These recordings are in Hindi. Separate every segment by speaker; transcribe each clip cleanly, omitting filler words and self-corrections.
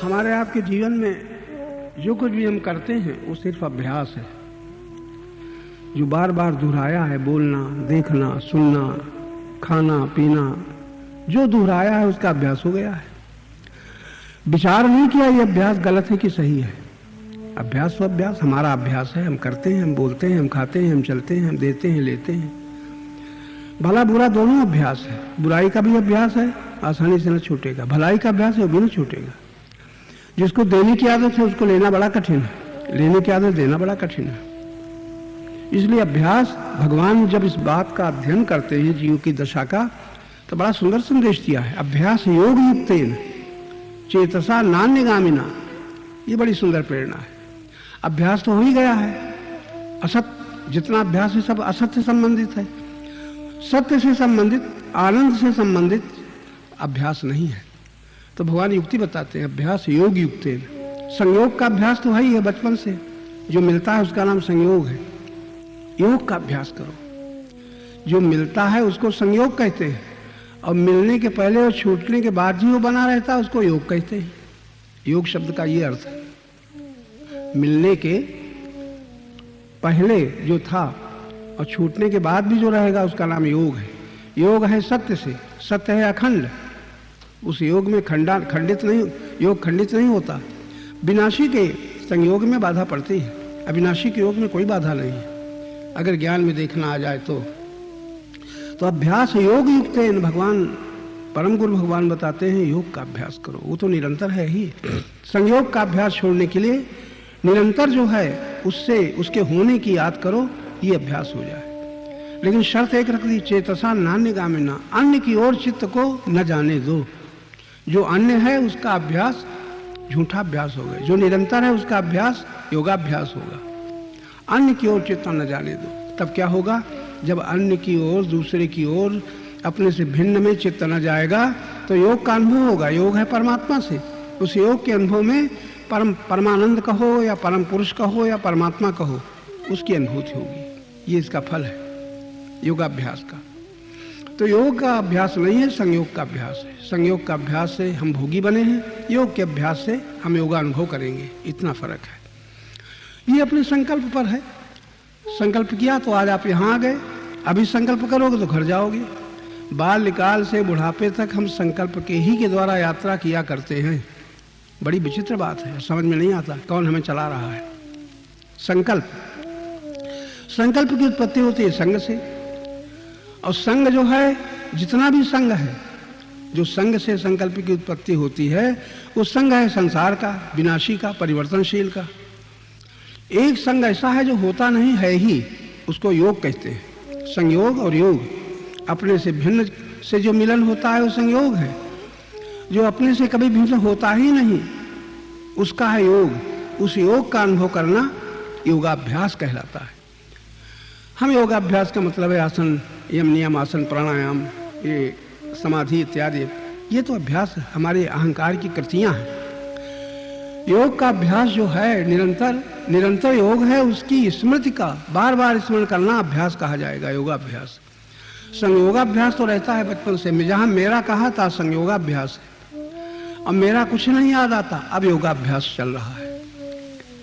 Speaker 1: हमारे आपके जीवन में जो कुछ भी हम करते हैं वो सिर्फ अभ्यास है। जो बार बार दोहराया है, बोलना, देखना, सुनना, खाना, पीना, जो दोहराया है उसका अभ्यास हो गया है। विचार नहीं किया ये अभ्यास गलत है कि सही है। अभ्यास तो अभ्यास, हमारा अभ्यास है। हम करते हैं, हम बोलते हैं, हम खाते हैं, हम चलते हैं, हम देते हैं, लेते हैं। भला बुरा दोनों अभ्यास है। बुराई का भी अभ्यास है, आसानी से न छूटेगा। भलाई का अभ्यास है, वो भी न छूटेगा। जिसको देने की आदत है उसको लेना बड़ा कठिन है, लेने की आदत देना बड़ा कठिन है। इसलिए अभ्यास, भगवान जब इस बात का अध्ययन करते हैं जीव की दशा का, तो बड़ा सुंदर संदेश दिया है। अभ्यास योग युक्तेन चेतसा नान्यगामिना, ये बड़ी सुंदर प्रेरणा है। अभ्यास तो हो ही गया है। असत, जितना अभ्यास है सब असत से संबंधित है। सत्य से संबंधित, आनंद से संबंधित अभ्यास नहीं है। तो भगवान युक्ति बताते हैं, अभ्यास योग युक्तेन। संयोग का अभ्यास तो है ही है, बचपन से जो मिलता है उसका नाम संयोग है। योग का अभ्यास करो। जो मिलता है उसको संयोग कहते हैं, और मिलने के पहले और छूटने के बाद ही वो बना रहता है उसको योग कहते हैं। योग शब्द का ये अर्थ है, मिलने के पहले जो था और छूटने के बाद भी जो रहेगा उसका नाम योग है। योग है सत्य से, सत्य है अखंड। उस योग में खंडित नहीं, योग खंडित नहीं होता। विनाशी के संयोग में बाधा पड़ती है, अविनाशी के योग में कोई बाधा नहीं है। अगर ज्ञान में देखना आ जाए तो अभ्यास योग युक्त है। भगवान परम गुरु भगवान बताते हैं योग का अभ्यास करो। वो तो निरंतर है ही। संयोग का अभ्यास छोड़ने के लिए निरंतर जो है उससे उसके होने की याद करो, ये अभ्यास हो जाए। लेकिन शर्त एक रख दी, चेतसा नान्यगामिना, अन्य की ओर चित्त को न जाने दो। जो अन्य है उसका अभ्यास झूठा अभ्यास होगा, जो निरंतर है उसका अभ्यास योगाभ्यास होगा। अन्य की ओर चित्त न जाने दो। तब क्या होगा? जब अन्य की ओर, दूसरे की ओर, अपने से भिन्न में चित्त न जाएगा तो योग का अनुभव होगा। योग है परमात्मा से, उस योग के अनुभव में परमानंद कहो या परम पुरुष कहो या परमात्मा कहो, उसकी अनुभूति होगी। ये इसका फल है योगाभ्यास का। तो योग का अभ्यास नहीं है, संयोग का अभ्यास है। संयोग का अभ्यास से हम भोगी बने हैं, योग के अभ्यास से हम योगानुभव करेंगे। इतना फर्क है। ये अपने संकल्प पर है। संकल्प किया तो आज आप यहाँ आ गए, अभी संकल्प करोगे तो घर जाओगे। बाल्यकाल से बुढ़ापे तक हम संकल्प के ही के द्वारा यात्रा किया करते हैं। बड़ी विचित्र बात है, समझ में नहीं आता कौन हमें चला रहा है। संकल्प, संकल्प की उत्पत्ति होती है संग से, और संग जो है, जितना भी संग है, जो संग से संकल्प की उत्पत्ति होती है, वो संग है संसार का, विनाशी का, परिवर्तनशील का। एक संग ऐसा है जो होता नहीं है ही, उसको योग कहते हैं। संयोग और योग, अपने से भिन्न से जो मिलन होता है वो संयोग है। जो अपने से कभी भिन्न होता ही नहीं उसका है योग। उस योग का अनुभव करना योगाभ्यास कहलाता है। हम योगाभ्यास का मतलब है आसन, यम नियम आसन, प्राणायाम, ये समाधि इत्यादि, ये तो अभ्यास हमारे अहंकार की कृतियां हैं। योग का अभ्यास जो है निरंतर योग है, उसकी स्मृति का बार बार स्मरण करना अभ्यास कहा जाएगा, योगाभ्यास। संयोगाभ्यास तो रहता है बचपन से, जहां मेरा कहा था संयोगाभ्यास है। अब मेरा कुछ नहीं याद आता, अब योगाभ्यास चल रहा है।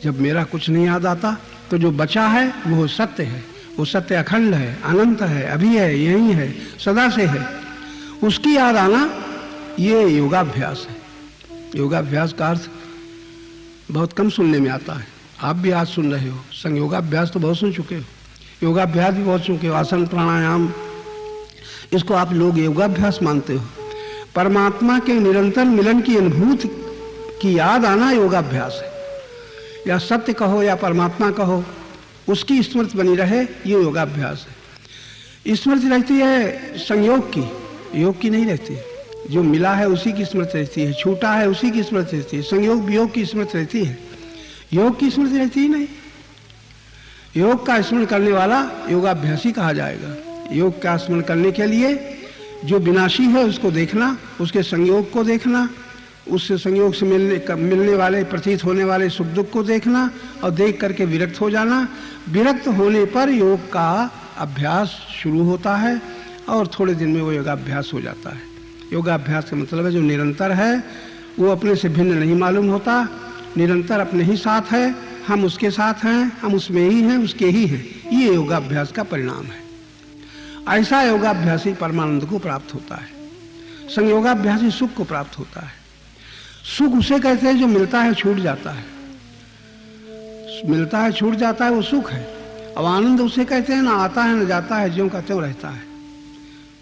Speaker 1: जब मेरा कुछ नहीं याद आता तो जो बचा है वो सत्य है। वो सत्य अखंड है, अनंत है, अभी है, यही है, सदा से है। उसकी याद आना ये योगाभ्यास है। योगाभ्यास का अर्थ बहुत कम सुनने में आता है। आप भी आज सुन रहे हो, संयोगाभ्यास तो बहुत सुन चुके हो, योगाभ्यास भी बहुत चुके हो। आसन प्राणायाम, इसको आप लोग योगाभ्यास मानते हो। परमात्मा के निरंतर मिलन की अनुभूति की याद आना योगाभ्यास है। या सत्य कहो या परमात्मा कहो, उसकी स्मृति बनी रहे, ये योगाभ्यास है। स्मृति रहती है संयोग की, योग की नहीं रहती है। जो मिला है उसी की स्मृति रहती है, छूटा है उसी की स्मृति रहती है। संयोग वियोग की स्मृति रहती है, योग की स्मृति रहती ही नहीं। योग का स्मरण करने वाला योगाभ्यासी कहा जाएगा। योग का स्मरण करने के लिए जो विनाशी है उसको देखना, उसके संयोग को देखना, उससे संयोग से मिलने वाले, प्रतीत होने वाले सुख दुख को देखना, और देख करके विरक्त हो जाना। विरक्त होने पर योग का अभ्यास शुरू होता है और थोड़े दिन में वो योगाभ्यास हो जाता है। योगाभ्यास का मतलब है जो निरंतर है वो अपने से भिन्न नहीं मालूम होता, निरंतर अपने ही साथ है, हम उसके साथ हैं, हम उसमें ही हैं, उसके ही हैं। ये योगाभ्यास का परिणाम है। ऐसा योगाभ्यासी परमानंद को प्राप्त होता है, संयोगाभ्यासी सुख को प्राप्त होता है। सुख उसे कहते हैं जो मिलता है छूट जाता है, मिलता है छूट जाता है, वो सुख है। अब आनंद उसे कहते हैं ना आता है न जाता है, ज्यों का त्यों रहता है।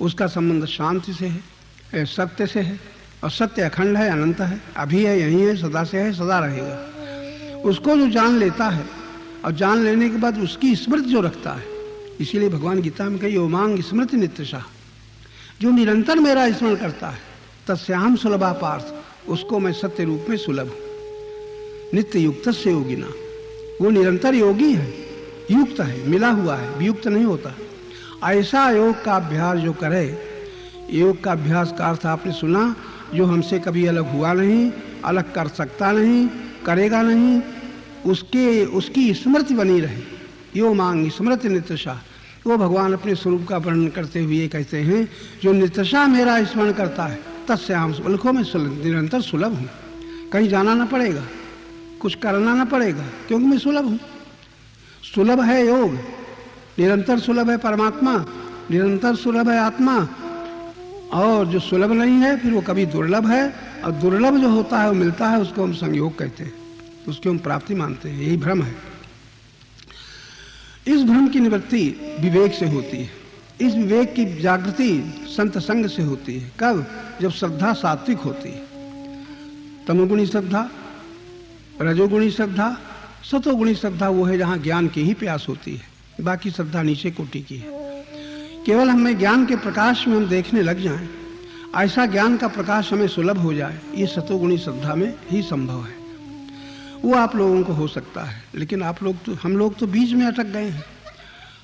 Speaker 1: उसका संबंध शांति से है, सत्य से है, और सत्य अखंड है, अनंत है, अभी है, यही है, सदा से है, सदा रहेगा। उसको जो जान लेता है और जान लेने के बाद उसकी स्मृति जो रखता है, इसीलिए भगवान गीता में कही ओमांग स्मृति नित्यशा, जो निरंतर मेरा स्मरण करता है, तस्याहम सुलभा पार्थ, उसको मैं सत्य रूप में सुलभ हूं। नित्य युक्त से योगिना, वो निरंतर योगी है, युक्त है, मिला हुआ है, वियुक्त नहीं होता। ऐसा योग का अभ्यास जो करे, योग का अभ्यास का अर्थ आपने सुना, जो हमसे कभी अलग हुआ नहीं, अलग कर सकता नहीं, करेगा नहीं, उसकी स्मृति बनी रहे। यो मांग स्मृति नित्यशा, वो भगवान अपने स्वरूप का वर्णन करते हुए कहते हैं, जो नित्यशा मेरा स्मरण करता है, तस्याम सुलखों में निरंतर सुलभ हूँ। कहीं जाना ना पड़ेगा, कुछ करना ना पड़ेगा, क्योंकि मैं सुलभ हूँ। सुलभ है योग, निरंतर सुलभ है परमात्मा, निरंतर सुलभ है आत्मा। और जो सुलभ नहीं है फिर वो कभी दुर्लभ है, और दुर्लभ जो होता है वो मिलता है, उसको हम संयोग कहते हैं, उसकी हम प्राप्ति मानते हैं। यही भ्रम है। इस भ्रम की निवृत्ति विवेक से होती है। इस विवेक की जागृति संत संग से होती है। कब? जब श्रद्धा सात्विक होती है। तमोगुणी श्रद्धा, रजोगुणी श्रद्धा, सतोगुणी श्रद्धा वो है जहाँ ज्ञान की ही प्यास होती है, बाकी श्रद्धा नीचे कोटि की है। केवल हमें ज्ञान के प्रकाश में हम देखने लग जाएं, ऐसा ज्ञान का प्रकाश हमें सुलभ हो जाए, ये सतोगुणी श्रद्धा में ही संभव है। वो आप लोगों को हो सकता है, लेकिन आप लोग तो, हम लोग तो बीच में अटक गए हैं।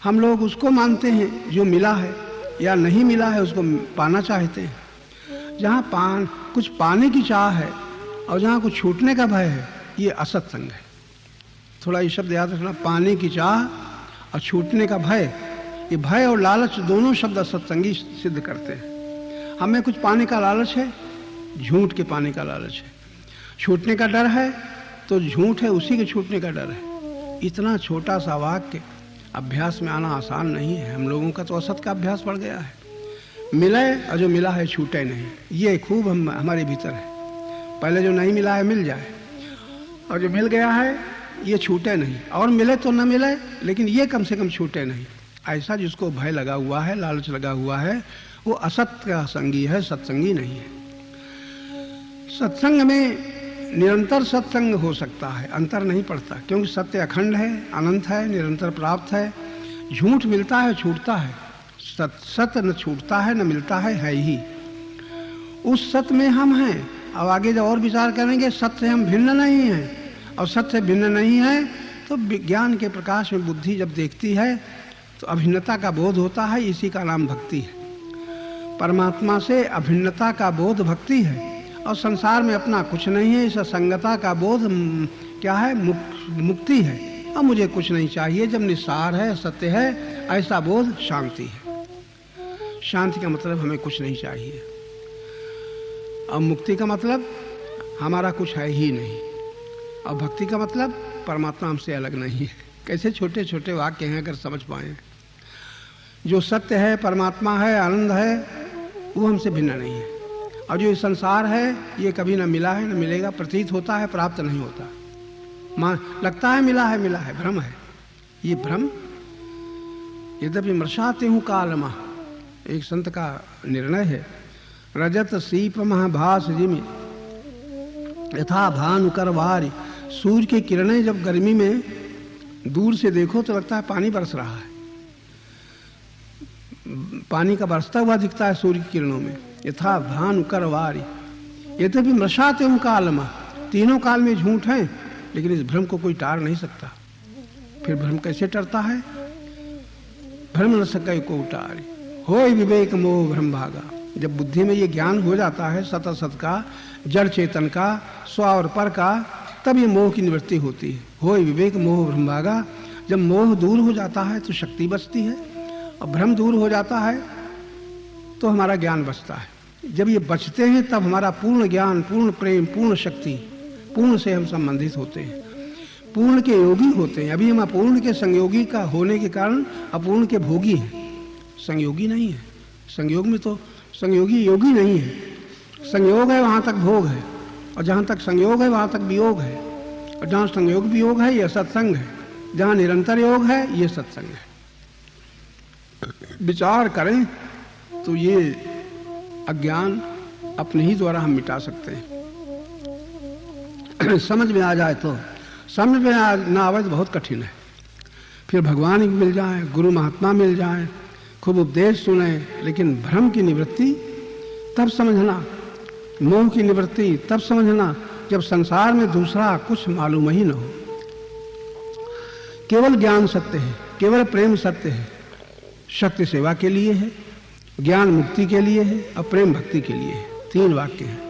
Speaker 1: हम लोग उसको मानते हैं जो मिला है या नहीं मिला है, उसको पाना चाहते हैं। जहाँ कुछ पाने की चाह है और जहाँ कुछ छूटने का भय है, ये असत्संग है। थोड़ा ये शब्द याद रखना, पाने की चाह और छूटने का भय। ये भय और लालच दोनों शब्द असत्संगी सिद्ध करते हैं। हमें कुछ पाने का लालच है, झूठ के पाने का लालच है। छूटने का डर है तो झूठ है, उसी के छूटने का डर है। इतना छोटा सा वाक्य अभ्यास में आना आसान नहीं है। हम लोगों का तो असत का अभ्यास पड़ गया है। मिले और जो मिला है छूटे नहीं, ये खूब हमारे भीतर है। पहले जो नहीं मिला है मिल जाए, और जो मिल गया है ये छूटे नहीं। और मिले तो न मिले, लेकिन ये कम से कम छूटे नहीं। ऐसा जिसको भय लगा हुआ है, लालच लगा हुआ है, वो असत का संगी है, सत्संगी नहीं है। सत्संग में निरंतर सत्संग हो सकता है, अंतर नहीं पड़ता, क्योंकि सत्य अखंड है, अनंत है, निरंतर प्राप्त है। झूठ मिलता है, छूटता है। सत्य न छूटता है न मिलता है ही। उस सत्य में हम हैं। अब आगे जब और विचार करेंगे, सत्य से हम भिन्न नहीं हैं, और सत्य भिन्न नहीं है तो विज्ञान के प्रकाश में बुद्धि जब देखती है तो अभिन्नता का बोध होता है। इसी का नाम भक्ति है। परमात्मा से अभिन्नता का बोध भक्ति है, और संसार में अपना कुछ नहीं है, इस असंगता का बोध क्या है? मुक्ति है। अब मुझे कुछ नहीं चाहिए, जब निस्सार है, सत्य है, ऐसा बोध शांति है। शांति का मतलब हमें कुछ नहीं चाहिए, और मुक्ति का मतलब हमारा कुछ है ही नहीं, और भक्ति का मतलब परमात्मा हमसे अलग नहीं है। कैसे छोटे छोटे वाक्य हैं, अगर समझ पाए। जो सत्य है, परमात्मा है, आनंद है, वो हमसे भिन्न नहीं है। और जो ये संसार है, ये कभी न मिला है न मिलेगा, प्रतीत होता है, प्राप्त नहीं होता। लगता है मिला है, भ्रम है। ये भ्रम यद्यपि मर्षाते हूँ कालमा, एक संत का निर्णय है। रजत सीप महाभास जिमि यथा भानुकर वारी। सूर्य की किरणें जब गर्मी में दूर से देखो तो लगता है पानी बरस रहा है, पानी का बरसता हुआ दिखता है सूर्य की किरणों में। यथा भानुकर वारी यद्यपि मर्षाते हूँ कालमा, तीनों काल में झूठ है, लेकिन इस भ्रम को कोई टार नहीं सकता। फिर भ्रम कैसे टरता है? भ्रम न सके को उटारी, होय विवेक मोह भ्रम भागा। जब बुद्धि में ये ज्ञान हो जाता है सत असत का, जड़ चेतन का, स्व और पर का, तब ये मोह की निवृत्ति होती है। होय विवेक मोह भ्रम भागा। जब मोह दूर हो जाता है तो शक्ति बचती है, और भ्रम दूर हो जाता है तो हमारा ज्ञान बचता है। जब ये बचते हैं तब हमारा पूर्ण ज्ञान, पूर्ण प्रेम, पूर्ण शक्ति, पूर्ण से हम संबंधित होते हैं, पूर्ण के योगी होते हैं। अभी हम अपूर्ण के संयोगी का होने के कारण अपूर्ण के भोगी हैं, संयोगी नहीं है। संयोग में तो संयोगी योगी नहीं है। संयोग है वहाँ तक भोग है, और जहाँ तक संयोग है वहाँ तक वियोग है, और जहाँ संयोग वियोग है यह सत्संग है, जहाँ निरंतर योग है ये सत्संग है। विचार करें तो ये अज्ञान अपने ही द्वारा हम मिटा सकते हैं। समझ में आ जाए तो, समझ में ना आवे तो बहुत कठिन है। फिर भगवान ही मिल जाए, गुरु महात्मा मिल जाए, खूब उपदेश सुने, लेकिन भ्रम की निवृत्ति तब समझना, मोह की निवृत्ति तब समझना जब संसार में दूसरा कुछ मालूम ही न हो। केवल ज्ञान सत्य है, केवल प्रेम सत्य है। शक्ति सेवा के लिए है, ज्ञान मुक्ति के लिए है, और प्रेम भक्ति के लिए है। 3 वाक्य हैं।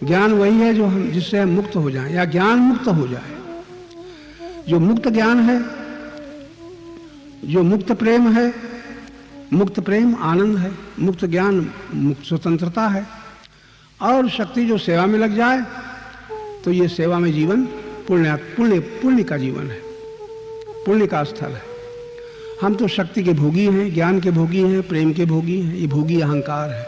Speaker 1: ज्ञान वही है जो हम, जिससे हम मुक्त हो जाएं, या ज्ञान मुक्त हो जाए। जो मुक्त ज्ञान है, जो मुक्त प्रेम है, मुक्त प्रेम आनंद है, मुक्त ज्ञान मुक्त स्वतंत्रता है। और शक्ति जो सेवा में लग जाए तो ये सेवा में जीवन पुण्य का जीवन है, पुण्य का स्थल है। हम तो शक्ति के भोगी हैं, ज्ञान के भोगी हैं, प्रेम के भोगी हैं। ये भोगी अहंकार है।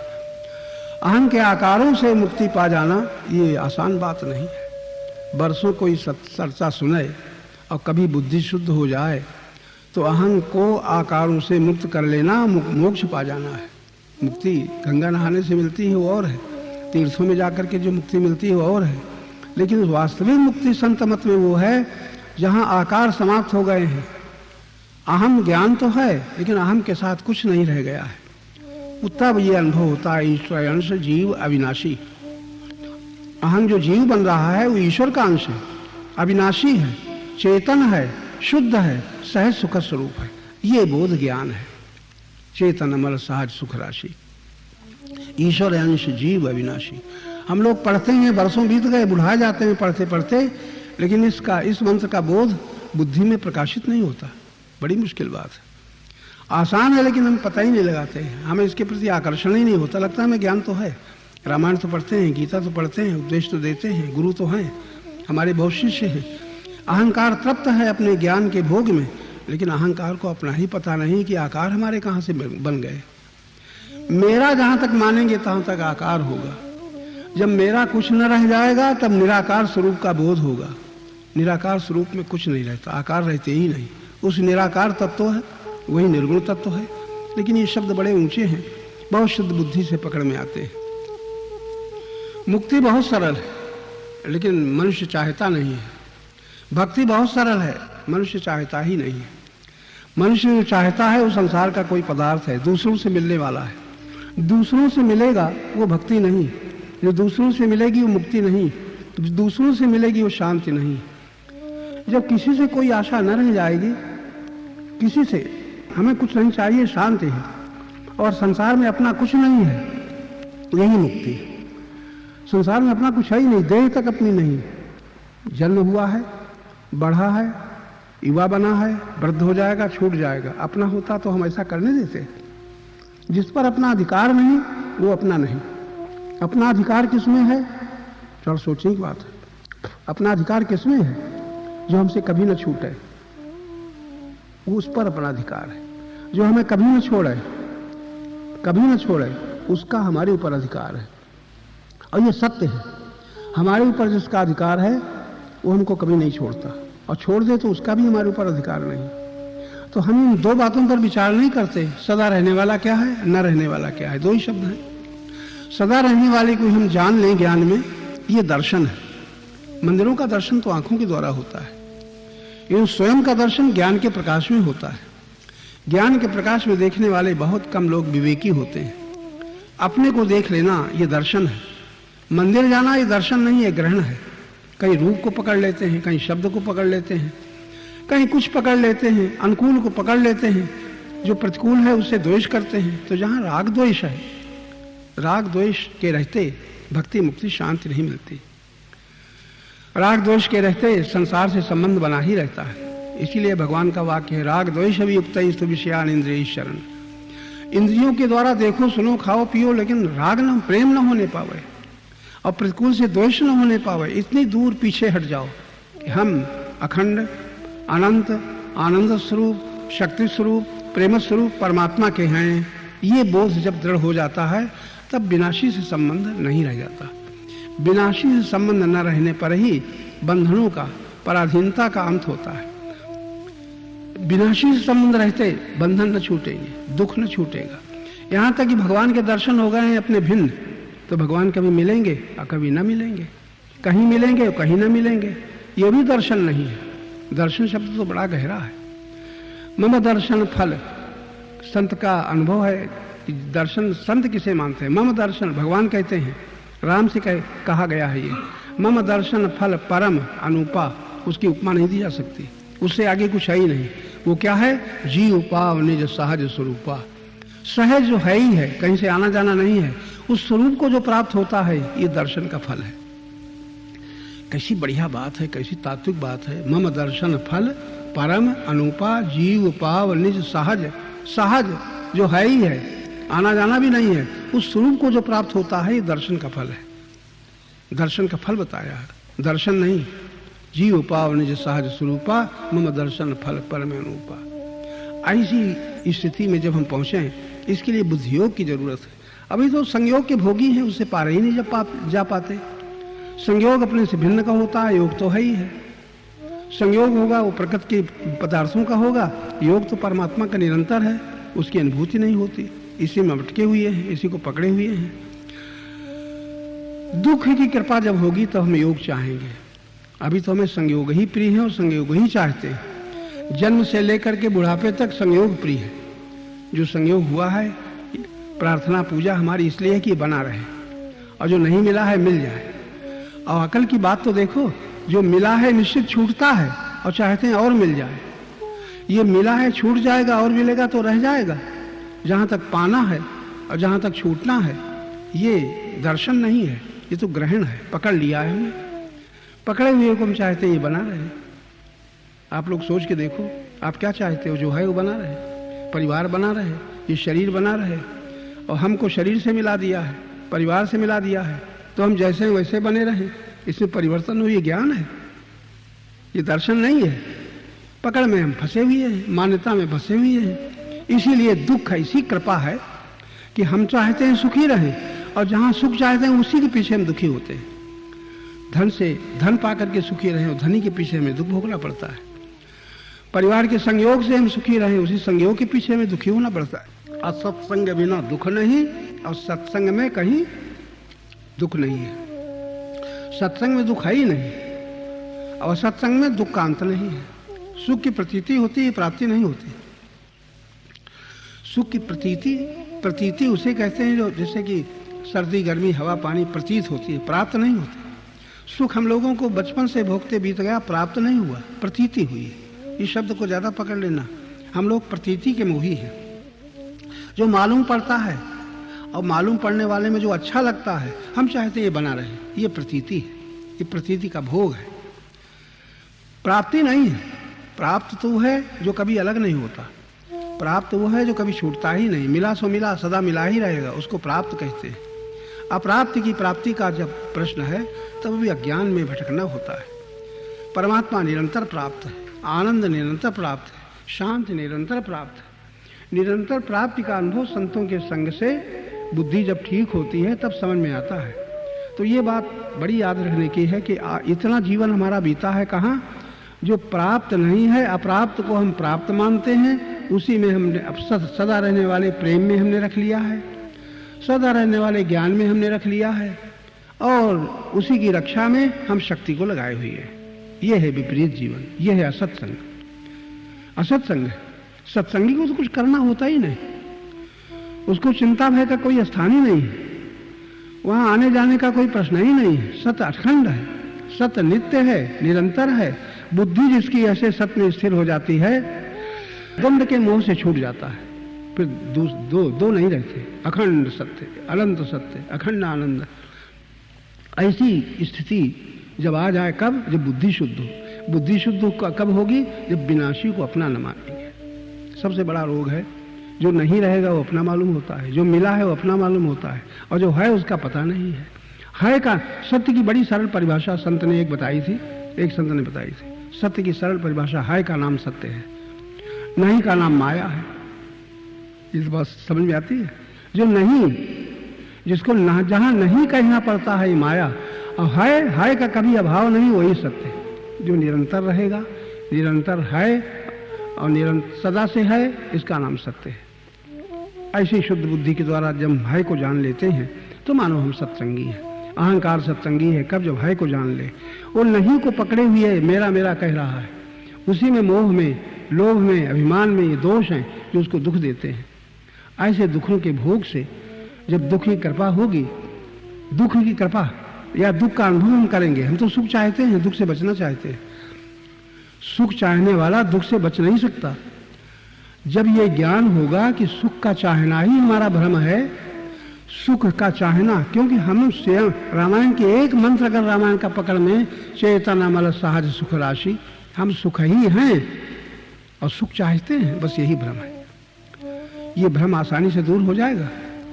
Speaker 1: अहं के आकारों से मुक्ति पा जाना ये आसान बात नहीं है। बरसों कोई चर्चा सुने और कभी बुद्धि शुद्ध हो जाए तो अहं को आकारों से मुक्त कर लेना मोक्ष पा जाना है। मुक्ति गंगा नहाने से मिलती है वो और है, तीर्थों में जाकर के जो मुक्ति मिलती है वो और है, लेकिन वास्तविक मुक्ति संत मत में वो है जहाँ आकार समाप्त हो गए हैं। अहम ज्ञान तो है लेकिन अहम के साथ कुछ नहीं रह गया है। तब ये अनुभव होता है ईश्वर अंश जीव अविनाशी। अहम जो जीव बन रहा है वो ईश्वर का अंश है, अविनाशी है, चेतन है, शुद्ध है, सहज सुख स्वरूप है। ये बोध ज्ञान है। चेतन अमर सहज सुख राशि, ईश्वर अंश जीव अविनाशी। हम लोग पढ़ते हैं, बरसों बीत गए, बुढ़ा जाते हैं पढ़ते पढ़ते, लेकिन इस मंत्र का बोध बुद्धि में प्रकाशित नहीं होता। बड़ी मुश्किल बात है। आसान है लेकिन हम पता ही नहीं लगाते हैं, हमें इसके प्रति आकर्षण ही नहीं होता। लगता है हमें ज्ञान तो है, रामायण तो पढ़ते हैं, गीता तो पढ़ते हैं, उपदेश तो देते हैं, गुरु तो हैं, हमारे बहुत शिष्य हैं। अहंकार तृप्त है अपने ज्ञान के भोग में, लेकिन अहंकार को अपना ही पता नहीं कि आकार हमारे कहाँ से बन गए। मेरा जहाँ तक मानेंगे तहाँ तक आकार होगा। जब मेरा कुछ न रह जाएगा तब निराकार स्वरूप का बोध होगा। निराकार स्वरूप में कुछ नहीं रहता, आकार रहते ही नहीं। उस निराकार तत्व है, वही निर्गुण तत्व है। लेकिन ये शब्द बड़े ऊंचे हैं, बहुत शुद्ध बुद्धि से पकड़ में आते हैं। मुक्ति बहुत सरल है लेकिन मनुष्य चाहता नहीं है। भक्ति बहुत सरल है, मनुष्य चाहता ही नहीं है। मनुष्य जो चाहता है वो संसार का कोई पदार्थ है, दूसरों से मिलने वाला है। दूसरों से मिलेगा वो भक्ति नहीं, जो दूसरों से मिलेगी वो मुक्ति नहीं, जो दूसरों से मिलेगी वो शांति नहीं। जब किसी से कोई आशा न रह जाएगी, किसी से हमें कुछ नहीं चाहिए, शांति है, और संसार में अपना कुछ नहीं है, यही मुक्ति है। संसार में अपना कुछ है ही नहीं, देह तक अपनी नहीं। जन्म हुआ है, बढ़ा है, युवा बना है, वृद्ध हो जाएगा, छूट जाएगा। अपना होता तो हम ऐसा करने देते। जिस पर अपना अधिकार नहीं वो अपना नहीं। अपना अधिकार किसमें है? चलो सोचने की बात है। अपना अधिकार किसमें है? जो हमसे कभी न छूटे, उस पर अपना अधिकार है। जो हमें कभी न छोड़े, कभी न छोड़े, उसका हमारे ऊपर अधिकार है। और ये सत्य है, हमारे ऊपर जिसका अधिकार है वो हमको कभी नहीं छोड़ता, और छोड़ दे तो उसका भी हमारे ऊपर अधिकार नहीं। तो हम इन 2 बातों पर विचार नहीं करते, सदा रहने वाला क्या है, न रहने वाला क्या है। 2 ही शब्द हैं। सदा रहने वाले को हम जान लें ज्ञान में, ये दर्शन है। मंदिरों का दर्शन तो आंखों के द्वारा होता है, लेकिन स्वयं का दर्शन ज्ञान के प्रकाश में होता है। ज्ञान के प्रकाश में देखने वाले बहुत कम लोग विवेकी होते हैं। अपने को देख लेना ये दर्शन है। मंदिर जाना ये दर्शन नहीं है, ग्रहण है। कहीं रूप को पकड़ लेते हैं, कहीं शब्द को पकड़ लेते हैं, कहीं कुछ पकड़ लेते हैं, अनुकूल को पकड़ लेते हैं, जो प्रतिकूल है उससे द्वेष करते हैं। तो जहाँ राग द्वेष है, राग द्वेष के रहते भक्ति मुक्ति शांति नहीं मिलती। राग द्वेष के रहते संसार से संबंध बना ही रहता है। इसीलिए भगवान का वाक्य है, राग द्वेष अभियुक्त विषयान इंद्रिय शरण। इंद्रियों के द्वारा देखो, सुनो, खाओ, पियो, लेकिन राग न, प्रेम न होने पावे और प्रतिकूल से द्वेष न होने पावे। इतनी दूर पीछे हट जाओ कि हम अखंड, अनंत, आनंद स्वरूप, शक्ति स्वरूप, प्रेम स्वरूप परमात्मा के हैं। ये बोध जब दृढ़ हो जाता है तब विनाशी से संबंध नहीं रह जाता। विनाशी से संबंध न रहने पर ही बंधनों का, पराधीनता का अंत होता है। विनाशी से संबंध रहते बंधन न छूटेंगे, दुख न छूटेगा। यहां तक कि भगवान के दर्शन हो गए हैं अपने भिन्न, तो भगवान कभी मिलेंगे और कभी न मिलेंगे, कहीं मिलेंगे और कहीं न मिलेंगे। ये भी दर्शन नहीं है। दर्शन शब्द तो बड़ा गहरा है। मम दर्शन फल, संत का अनुभव है कि दर्शन संत किसे मानते हैं। मम दर्शन, भगवान कहते हैं, राम से कहा गया है ये। मम दर्शन फल परम अनुपा, उसकी उपमा नहीं दी जा सकती, उससे आगे कुछ है ही नहीं। वो क्या है? जी उपाव निज सहज स्वरूपा। सहज जो है ही है, कहीं से आना जाना नहीं है। उस स्वरूप को जो प्राप्त होता है, ये दर्शन का फल है। कैसी बढ़िया बात है, कैसी तात्विक बात है। मम दर्शन फल परम अनुपा जीव पाव निज सहज। सहज जो है ही है, आना जाना भी नहीं है, उस स्वरूप को जो प्राप्त होता है, ये दर्शन का फल है। दर्शन का फल बताया है, दर्शन नहीं। जीव पाव निज सहज स्वरूपा मम दर्शन फल परम अनुपा। ऐसी स्थिति में जब हम पहुंचे, इसके लिए बुद्धियोग की जरूरत है। अभी तो संयोग के भोगी हैं, उससे पार ही नहीं जा पाते। संयोग अपने से भिन्न का होता है, योग तो है ही है। संयोग होगा वो प्रकृति के पदार्थों का होगा, योग तो परमात्मा का निरंतर है, उसकी अनुभूति नहीं होती। इसी में अटके हुए हैं, इसी को पकड़े हुए हैं। दुख की कृपा जब होगी तो हम योग चाहेंगे। अभी तो हमें संयोग ही प्रिय है और संयोग ही चाहते हैं। जन्म से लेकर के बुढ़ापे तक संयोग प्रिय है। जो संयोग हुआ है, प्रार्थना पूजा हमारी इसलिए है कि बना रहे, और जो नहीं मिला है मिल जाए। और अकल की बात तो देखो, जो मिला है निश्चित छूटता है और चाहते हैं और मिल जाए। ये मिला है छूट जाएगा, और मिलेगा तो रह जाएगा। जहां तक पाना है और जहां तक छूटना है, ये दर्शन नहीं है, ये तो ग्रहण है। पकड़ लिया है हमने, पकड़े हुए को हम चाहते हैं ये बना रहे। आप लोग सोच के देखो, आप क्या चाहते हो? जो है वो बना रहे, परिवार बना रहे, ये शरीर बना रहे। और हमको शरीर से मिला दिया है, परिवार से मिला दिया है, तो हम जैसे वैसे बने रहें। इसमें परिवर्तन हो, ये ज्ञान है, ये दर्शन नहीं है। पकड़ में हम फंसे हुए हैं, मान्यता में फंसे हुए हैं। इसीलिए दुख ऐसी कृपा है कि हम चाहते हैं सुखी रहें, और जहां सुख चाहते हैं उसी के पीछे हम दुखी होते हैं। धन से धन पाकर के सुखी रहें और धनी के पीछे हमें दुख भोगना पड़ता है। परिवार के संयोग से हम सुखी रहें, उसी संयोग के पीछे हमें दुखी होना पड़ता है। असत्संग बिना दुख नहीं, और सत्संग में कहीं दुख नहीं है। सत्संग में दुख है ही नहीं, और सत्संग में दुख का अंत नहीं है। सुख की प्रतीति होती है, प्राप्ति नहीं होती। सुख की प्रतीति उसे कहते हैं जो जैसे कि सर्दी गर्मी हवा पानी प्रतीत होती है, प्राप्त नहीं होती। सुख हम लोगों को बचपन से भोगते बीत गया, प्राप्त नहीं हुआ, प्रतीति हुई। इस शब्द को ज्यादा पकड़ लेना। हम लोग प्रतीति के मोही हैं। जो मालूम पड़ता है और मालूम पड़ने वाले में जो अच्छा लगता है, हम चाहते हैं ये बना रहे। ये प्रतीति है, ये प्रतीति का भोग है, प्राप्ति नहीं है। प्राप्त तो है जो कभी अलग नहीं होता, प्राप्त वो है जो कभी छूटता ही नहीं। मिला सो मिला, सदा मिला ही रहेगा, उसको प्राप्त कहते हैं। अप्राप्ति की प्राप्ति का जब प्रश्न है, तब भी अज्ञान में भटकना होता है। परमात्मा निरंतर प्राप्त है, आनंद निरंतर प्राप्त है, शांति निरंतर प्राप्त है। निरंतर प्राप्ति का अनुभव संतों के संग से बुद्धि जब ठीक होती है तब समझ में आता है। तो ये बात बड़ी याद रखने की है कि इतना जीवन हमारा बीता है कहाँ, जो प्राप्त नहीं है, अप्राप्त को हम प्राप्त मानते हैं। उसी में हमने अब सदा रहने वाले प्रेम में हमने रख लिया है, सदा रहने वाले ज्ञान में हमने रख लिया है, और उसी की रक्षा में हम शक्ति को लगाए हुए हैं। यह है विपरीत जीवन, यह है असत्संग। असत्संग सत्संगी को तो कुछ करना होता ही नहीं, उसको चिंता भय का कोई स्थान ही नहीं है, वहां आने जाने का कोई प्रश्न ही नहीं है। सत्य अखंड है, सत्य नित्य है, निरंतर है। बुद्धि जिसकी ऐसे सत्य में स्थिर हो जाती है, द्वंद्व के मोह से छूट जाता है, फिर दो नहीं रहते। अखंड सत्य, अनंत सत्य, अखंड आनंद। ऐसी स्थिति जब आ जाए, कब? जब बुद्धि शुद्ध हो। बुद्धि शुद्ध कब होगी? जब विनाशी को अपना न मानेंगे। सबसे बड़ा रोग है जो नहीं रहेगा वो अपना मालूम होता है, जो मिला है वो अपना मालूम होता है, और जो है उसका पता नहीं है। है का सत्य की बड़ी सरल परिभाषा संत ने बताई थी, एक संत ने बताई थी। सत्य की सरल परिभाषा, है का नाम सत्य है, नहीं का नाम माया है। इस बात समझ में आती है? जो नहीं, जिसको जहां नहीं कहना पड़ता है माया, और है का कभी अभाव नहीं, वही सत्य है जो निरंतर रहेगा, निरंतर है और निरंतर सदा से है, इसका नाम सत्य है। ऐसी शुद्ध बुद्धि के द्वारा जब है को जान लेते हैं तो मानो हम सत्संगी हैं। अहंकार सत्संगी है कब, जब है को जान ले। वो नहीं को पकड़े हुए मेरा मेरा कह रहा है, उसी में मोह में, लोभ में, अभिमान में ये दोष हैं जो उसको दुख देते हैं। ऐसे दुखों के भोग से जब दुख की कृपा होगी, दुख की कृपा या दुख का अनुभव हम करेंगे। हम तो सुख चाहते हैं, दुख से बचना चाहते हैं। सुख चाहने वाला दुख से बच नहीं सकता। जब ये ज्ञान होगा कि सुख का चाहना ही हमारा भ्रम है, सुख का चाहना, क्योंकि हम स्वयं रामायण के एक मंत्र अगर रामायण का पकड़ में, चेतनामल सहज सुख राशि, हम सुख ही हैं और सुख चाहते हैं, बस यही भ्रम है। ये भ्रम आसानी से दूर हो जाएगा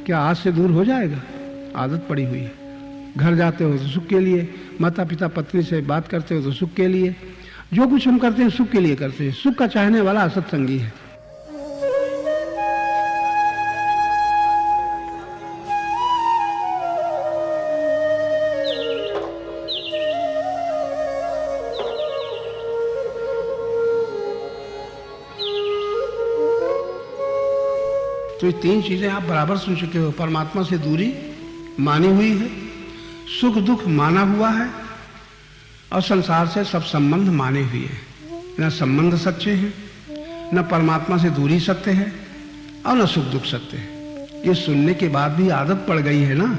Speaker 1: क्या? आज से दूर हो जाएगा? आदत पड़ी हुई है। घर जाते हो तो सुख के लिए, माता पिता पत्नी से बात करते हो तो सुख के लिए, जो कुछ हम करते हैं सुख के लिए करते हैं। सुख का चाहने वाला असत्संगी है। तो ये तीन चीजें आप बराबर सुन चुके हो। परमात्मा से दूरी मानी हुई है, सुख दुख माना हुआ है, और संसार से सब संबंध माने हुए हैं। न संबंध सच्चे हैं, न परमात्मा से दूरी सत्य है, और न सुख दुख सत्य है। ये सुनने के बाद भी आदत पड़ गई है ना,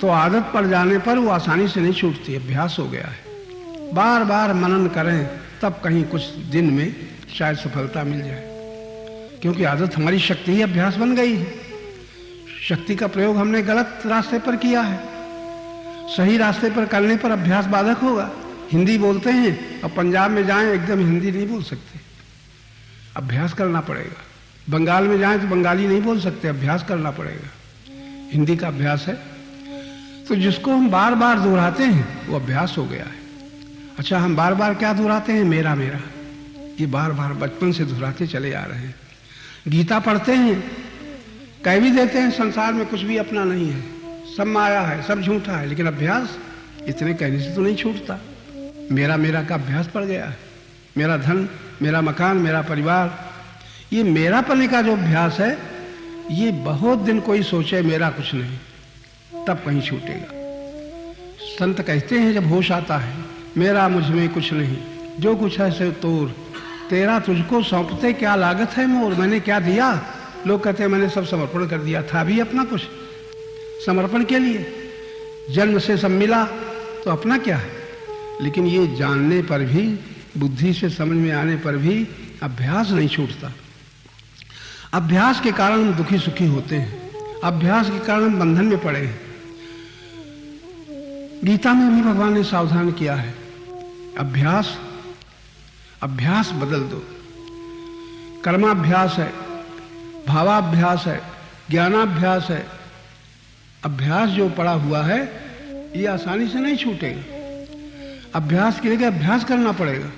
Speaker 1: तो आदत पड़ जाने पर वो आसानी से नहीं छूटती, अभ्यास हो गया है। बार बार मनन करें तब कहीं कुछ दिन में शायद सफलता मिल जाए, क्योंकि आदत हमारी शक्ति ही अभ्यास बन गई है। शक्ति का प्रयोग हमने गलत रास्ते पर किया है, सही रास्ते पर करने पर अभ्यास बाधक होगा। हिंदी बोलते हैं और पंजाब में जाएं एकदम हिंदी नहीं बोल सकते, अभ्यास करना पड़ेगा। बंगाल में जाएं तो बंगाली नहीं बोल सकते, अभ्यास करना पड़ेगा। हिंदी का अभ्यास है, तो जिसको हम बार बार दोहराते हैं वो अभ्यास हो गया है। अच्छा, हम बार बार क्या दोहराते हैं? मेरा मेरा, ये बार बार बचपन से दोहराते चले आ रहे हैं। गीता पढ़ते हैं, कह भी देते हैं संसार में कुछ भी अपना नहीं है, सब माया है, सब झूठा है, लेकिन अभ्यास इतने कहने से तो नहीं छूटता। मेरा मेरा का अभ्यास पड़ गया है। मेरा धन, मेरा मकान, मेरा परिवार, ये मेरा पने का जो अभ्यास है, ये बहुत दिन कोई सोचे मेरा कुछ नहीं, तब कहीं छूटेगा। संत कहते हैं जब होश आता है, मेरा मुझ में कुछ नहीं, जो कुछ है सो तोर, तेरा तुझको सौंपते क्या लागत है मोर। मैंने क्या दिया? लोग कहते हैं मैंने सब समर्पण कर दिया। था भी अपना कुछ समर्पण के लिए? जन्म से सब मिला तो अपना क्या है? लेकिन ये जानने पर भी, बुद्धि से समझ में आने पर भी अभ्यास नहीं छूटता। अभ्यास के कारण हम दुखी सुखी होते हैं, अभ्यास के कारण हम बंधन में पड़े हैं। गीता में भी भगवान ने सावधान किया है, अभ्यास अभ्यास बदल दो। कर्माभ्यास है, भावाभ्यास है, ज्ञानाभ्यास है। अभ्यास जो पड़ा हुआ है ये आसानी से नहीं छूटेगा। अभ्यास के लिए अभ्यास करना पड़ेगा।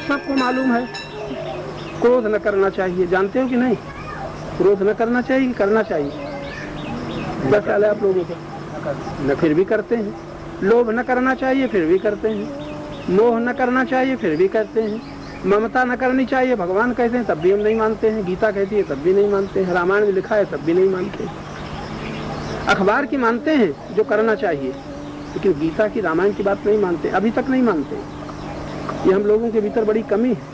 Speaker 1: सबको मालूम है क्रोध न करना चाहिए, जानते हो कि नहीं? क्रोध न करना चाहिए, करना चाहिए। क्या ख्याल है आप लोगों का? न फिर भी करते हैं। लोभ न करना चाहिए, फिर भी करते हैं। मोह न करना चाहिए, फिर भी करते हैं। ममता न करनी चाहिए, भगवान कहते हैं तब भी हम नहीं मानते हैं। गीता कहती है तब भी नहीं मानते हैं। रामायण में लिखा है तब भी नहीं मानते। अखबार की मानते हैं जो करना चाहिए, लेकिन गीता की, रामायण की बात नहीं मानते, अभी तक नहीं मानते। ये हम लोगों के भीतर बड़ी कमी है।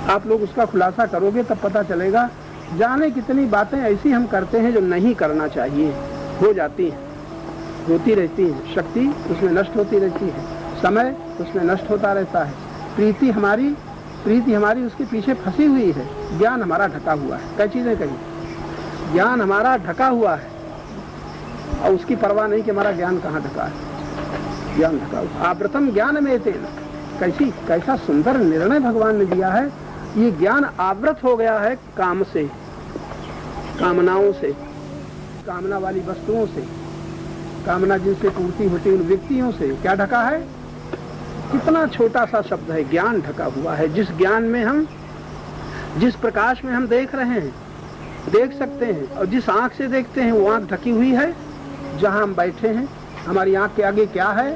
Speaker 1: आप लोग उसका खुलासा करोगे तब पता चलेगा। जाने कितनी बातें ऐसी हम करते हैं जो नहीं करना चाहिए, हो जाती हैं। होती रहती है, शक्ति उसमें नष्ट होती रहती है, समय उसमें नष्ट होता रहता है, प्रीति हमारी उसके पीछे फंसी हुई है, ज्ञान हमारा ढका हुआ है। कई चीजें कही, ज्ञान हमारा ढका हुआ है और उसकी परवाह नहीं कि हमारा ज्ञान कहाँ ढका है। ज्ञान ढका हुआ, आवृतम ज्ञान में तेन, कैसा सुंदर निर्णय भगवान ने दिया है। ये ज्ञान आवृत हो गया है काम से, कामनाओं से, कामना वाली वस्तुओं से, कामना जिनसे पूर्ति होती उन व्यक्तियों से। क्या ढका है? कितना छोटा सा शब्द है, ज्ञान ढका हुआ है। जिस ज्ञान में हम, जिस प्रकाश में हम देख रहे हैं, देख सकते हैं, और जिस आंख से देखते हैं वो आंख ढकी हुई है। जहां हम बैठे हैं हमारी आंख के आगे क्या है?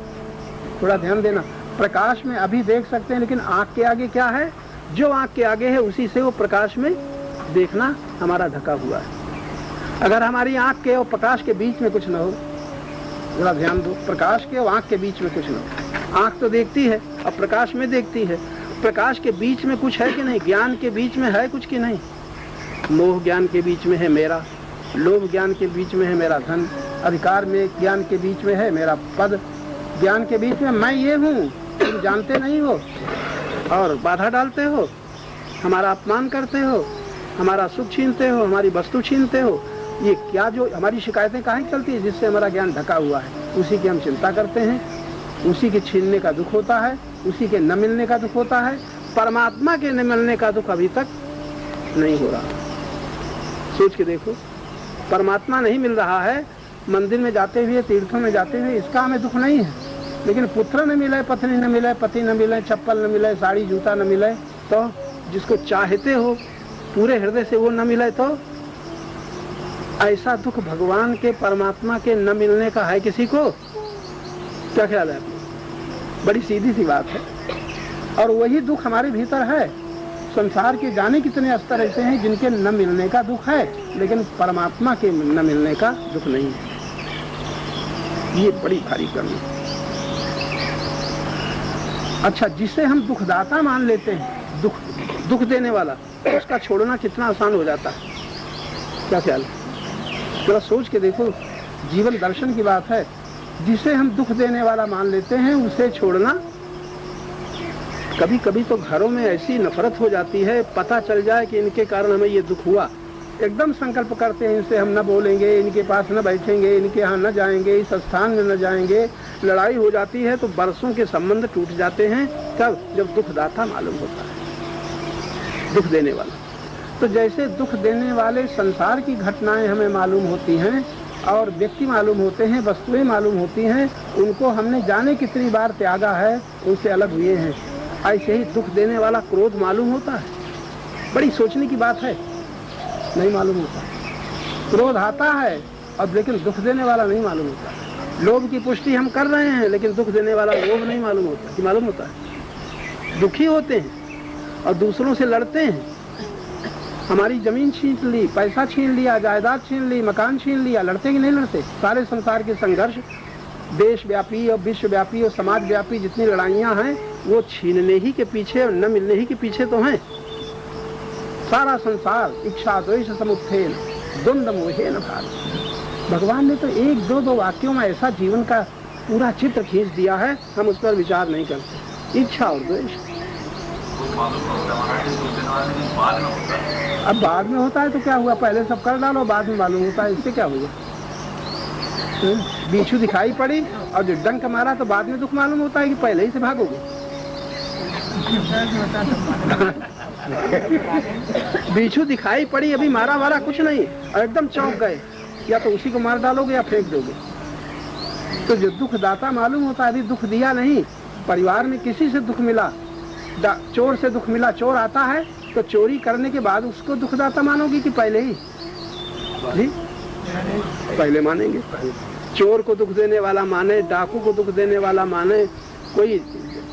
Speaker 1: थोड़ा ध्यान देना। प्रकाश में अभी देख सकते हैं, लेकिन आंख के आगे क्या है? जो आंख के आगे है उसी से वो प्रकाश में देखना हमारा ढका हुआ है। अगर हमारी आंख के और प्रकाश के बीच में कुछ न हो, जरा ध्यान दो, प्रकाश के और आंख के बीच में कुछ न हो। आंख तो देखती है और प्रकाश में देखती है, प्रकाश के बीच में कुछ है कि नहीं? ज्ञान के बीच में है कुछ कि नहीं? मोह ज्ञान के बीच में है मेरा, लोभ ज्ञान के बीच में है मेरा धन, अधिकार में ज्ञान के बीच में है मेरा पद, ज्ञान के बीच में मैं ये हूँ, तुम जानते नहीं हो और बाधा डालते हो, हमारा अपमान करते हो, हमारा सुख छीनते हो, हमारी वस्तु छीनते हो। ये क्या जो हमारी शिकायतें काहे चलती है? जिससे हमारा ज्ञान ढका हुआ है, उसी की हम चिंता करते हैं, उसी के छीनने का दुख होता है, उसी के न मिलने का दुख होता है। परमात्मा के न मिलने का दुख अभी तक नहीं हो रहा। सोच के देखो, परमात्मा नहीं मिल रहा है। मंदिर में जाते हुए, तीर्थों में जाते हुए इसका हमें दुख नहीं है, लेकिन पुत्र न मिले, पत्नी न मिले, पति न मिले, चप्पल न मिले, साड़ी जूता न मिले, तो जिसको चाहते हो पूरे हृदय से वो न मिले, तो ऐसा दुख भगवान के, परमात्मा के न मिलने का है किसी को? क्या ख्याल है? बड़ी सीधी सी बात है। और वही दुख हमारे भीतर है। संसार के जाने कितने स्तर ऐसे हैं जिनके न मिलने का दुख है, लेकिन परमात्मा के न मिलने का दुख नहीं है। ये बड़ी भारी कमी है। अच्छा, जिसे हम दुखदाता मान लेते हैं, दुख देने वाला, उसका छोड़ना कितना आसान हो जाता है। क्या ख्याल है? जरा सोच के देखो, जीवन दर्शन की बात है। जिसे हम दुख देने वाला मान लेते हैं उसे छोड़ना, कभी कभी तो घरों में ऐसी नफरत हो जाती है, पता चल जाए कि इनके कारण हमें ये दुख हुआ, एकदम संकल्प करते हैं इनसे हम न बोलेंगे, इनके पास न बैठेंगे, इनके यहाँ न जाएंगे, इस स्थान में न जाएंगे। लड़ाई हो जाती है तो बरसों के संबंध टूट जाते हैं। कब? जब दुखदाता मालूम होता है, दुख देने वाला। तो जैसे दुख देने वाले संसार की घटनाएं हमें मालूम होती हैं और व्यक्ति मालूम होते हैं, वस्तुएं मालूम होती हैं, उनको हमने जाने कितनी बार त्यागा है, उनसे अलग हुए हैं। ऐसे ही दुख देने वाला क्रोध मालूम होता है। बड़ी सोचने की बात है, नहीं मालूम होता। क्रोध आता है और लेकिन दुख देने वाला नहीं मालूम होता। लोभ की पुष्टि हम कर रहे हैं, लेकिन दुख देने वाला लोभ नहीं मालूम होता। कि मालूम होता है, दुखी होते हैं और दूसरों से लड़ते हैं। हमारी जमीन छीन ली, पैसा छीन लिया, जायदाद छीन ली, मकान छीन लिया, लड़ते कि नहीं लड़ते? सारे संसार के संघर्ष, देश व्यापी और विश्वव्यापी और समाज व्यापी जितनी लड़ाइयां हैं, वो छीनने ही के पीछे और न मिलने ही के पीछे तो हैं। सारा संसार इच्छा द्वेष समुत्थेन द्वंद्व मोहेन भाति। भगवान ने तो एक दो वाक्यों में ऐसा जीवन का पूरा चित्र खींच दिया है, हम उस पर विचार नहीं करते। इच्छा और द्वेष अब बाद में होता है तो क्या हुआ? पहले सब कर डालो, बाद में मालूम होता है, इससे क्या हुआ? बिच्छू दिखाई पड़ी और जो डंक मारा तो बाद में दुख मालूम होता है कि पहले ही से भागोगे। बिच्छू दिखाई पड़ी, अभी मारा वारा कुछ नहीं और एकदम चौंक गए, या तो उसी को मार डालोगे या फेंक दोगे। तो जो दुख दाता मालूम होता है, अभी दुख दिया नहीं। परिवार में किसी से दुख मिला, चोर से दुख मिला, चोर आता है तो चोरी करने के बाद उसको दुखदाता मानोगे कि पहले ही? जी पहले मानेंगे। चोर को दुख देने वाला माने, डाकू को दुख देने वाला माने, कोई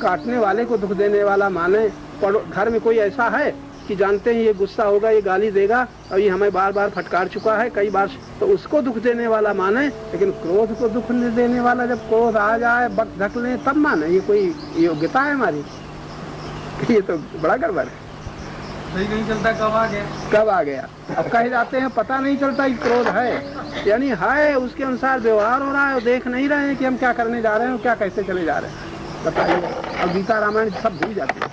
Speaker 1: काटने वाले को दुख देने वाला माने। घर में कोई ऐसा है कि जानते हैं ये गुस्सा होगा, ये गाली देगा और ये हमें बार बार फटकार चुका है कई बार, तो उसको दुख देने वाला माने। लेकिन क्रोध को दुख देने वाला, जब क्रोध आ जाए, बक धक ले, तब माने। ये कोई योग्यता है हमारी? ये तो बड़ा गड़बड़ है।
Speaker 2: सही नहीं चलता, कब आ गया?
Speaker 1: कब आ गया? अब कह जाते हैं पता नहीं चलता कि क्रोध है, यानी है उसके अनुसार व्यवहार हो रहा है और देख नहीं रहे हैं कि हम क्या करने जा रहे हैं और क्या कैसे चले जा रहे हैं। बताइए, अब गीता रामायण सब भूल जाते हैं।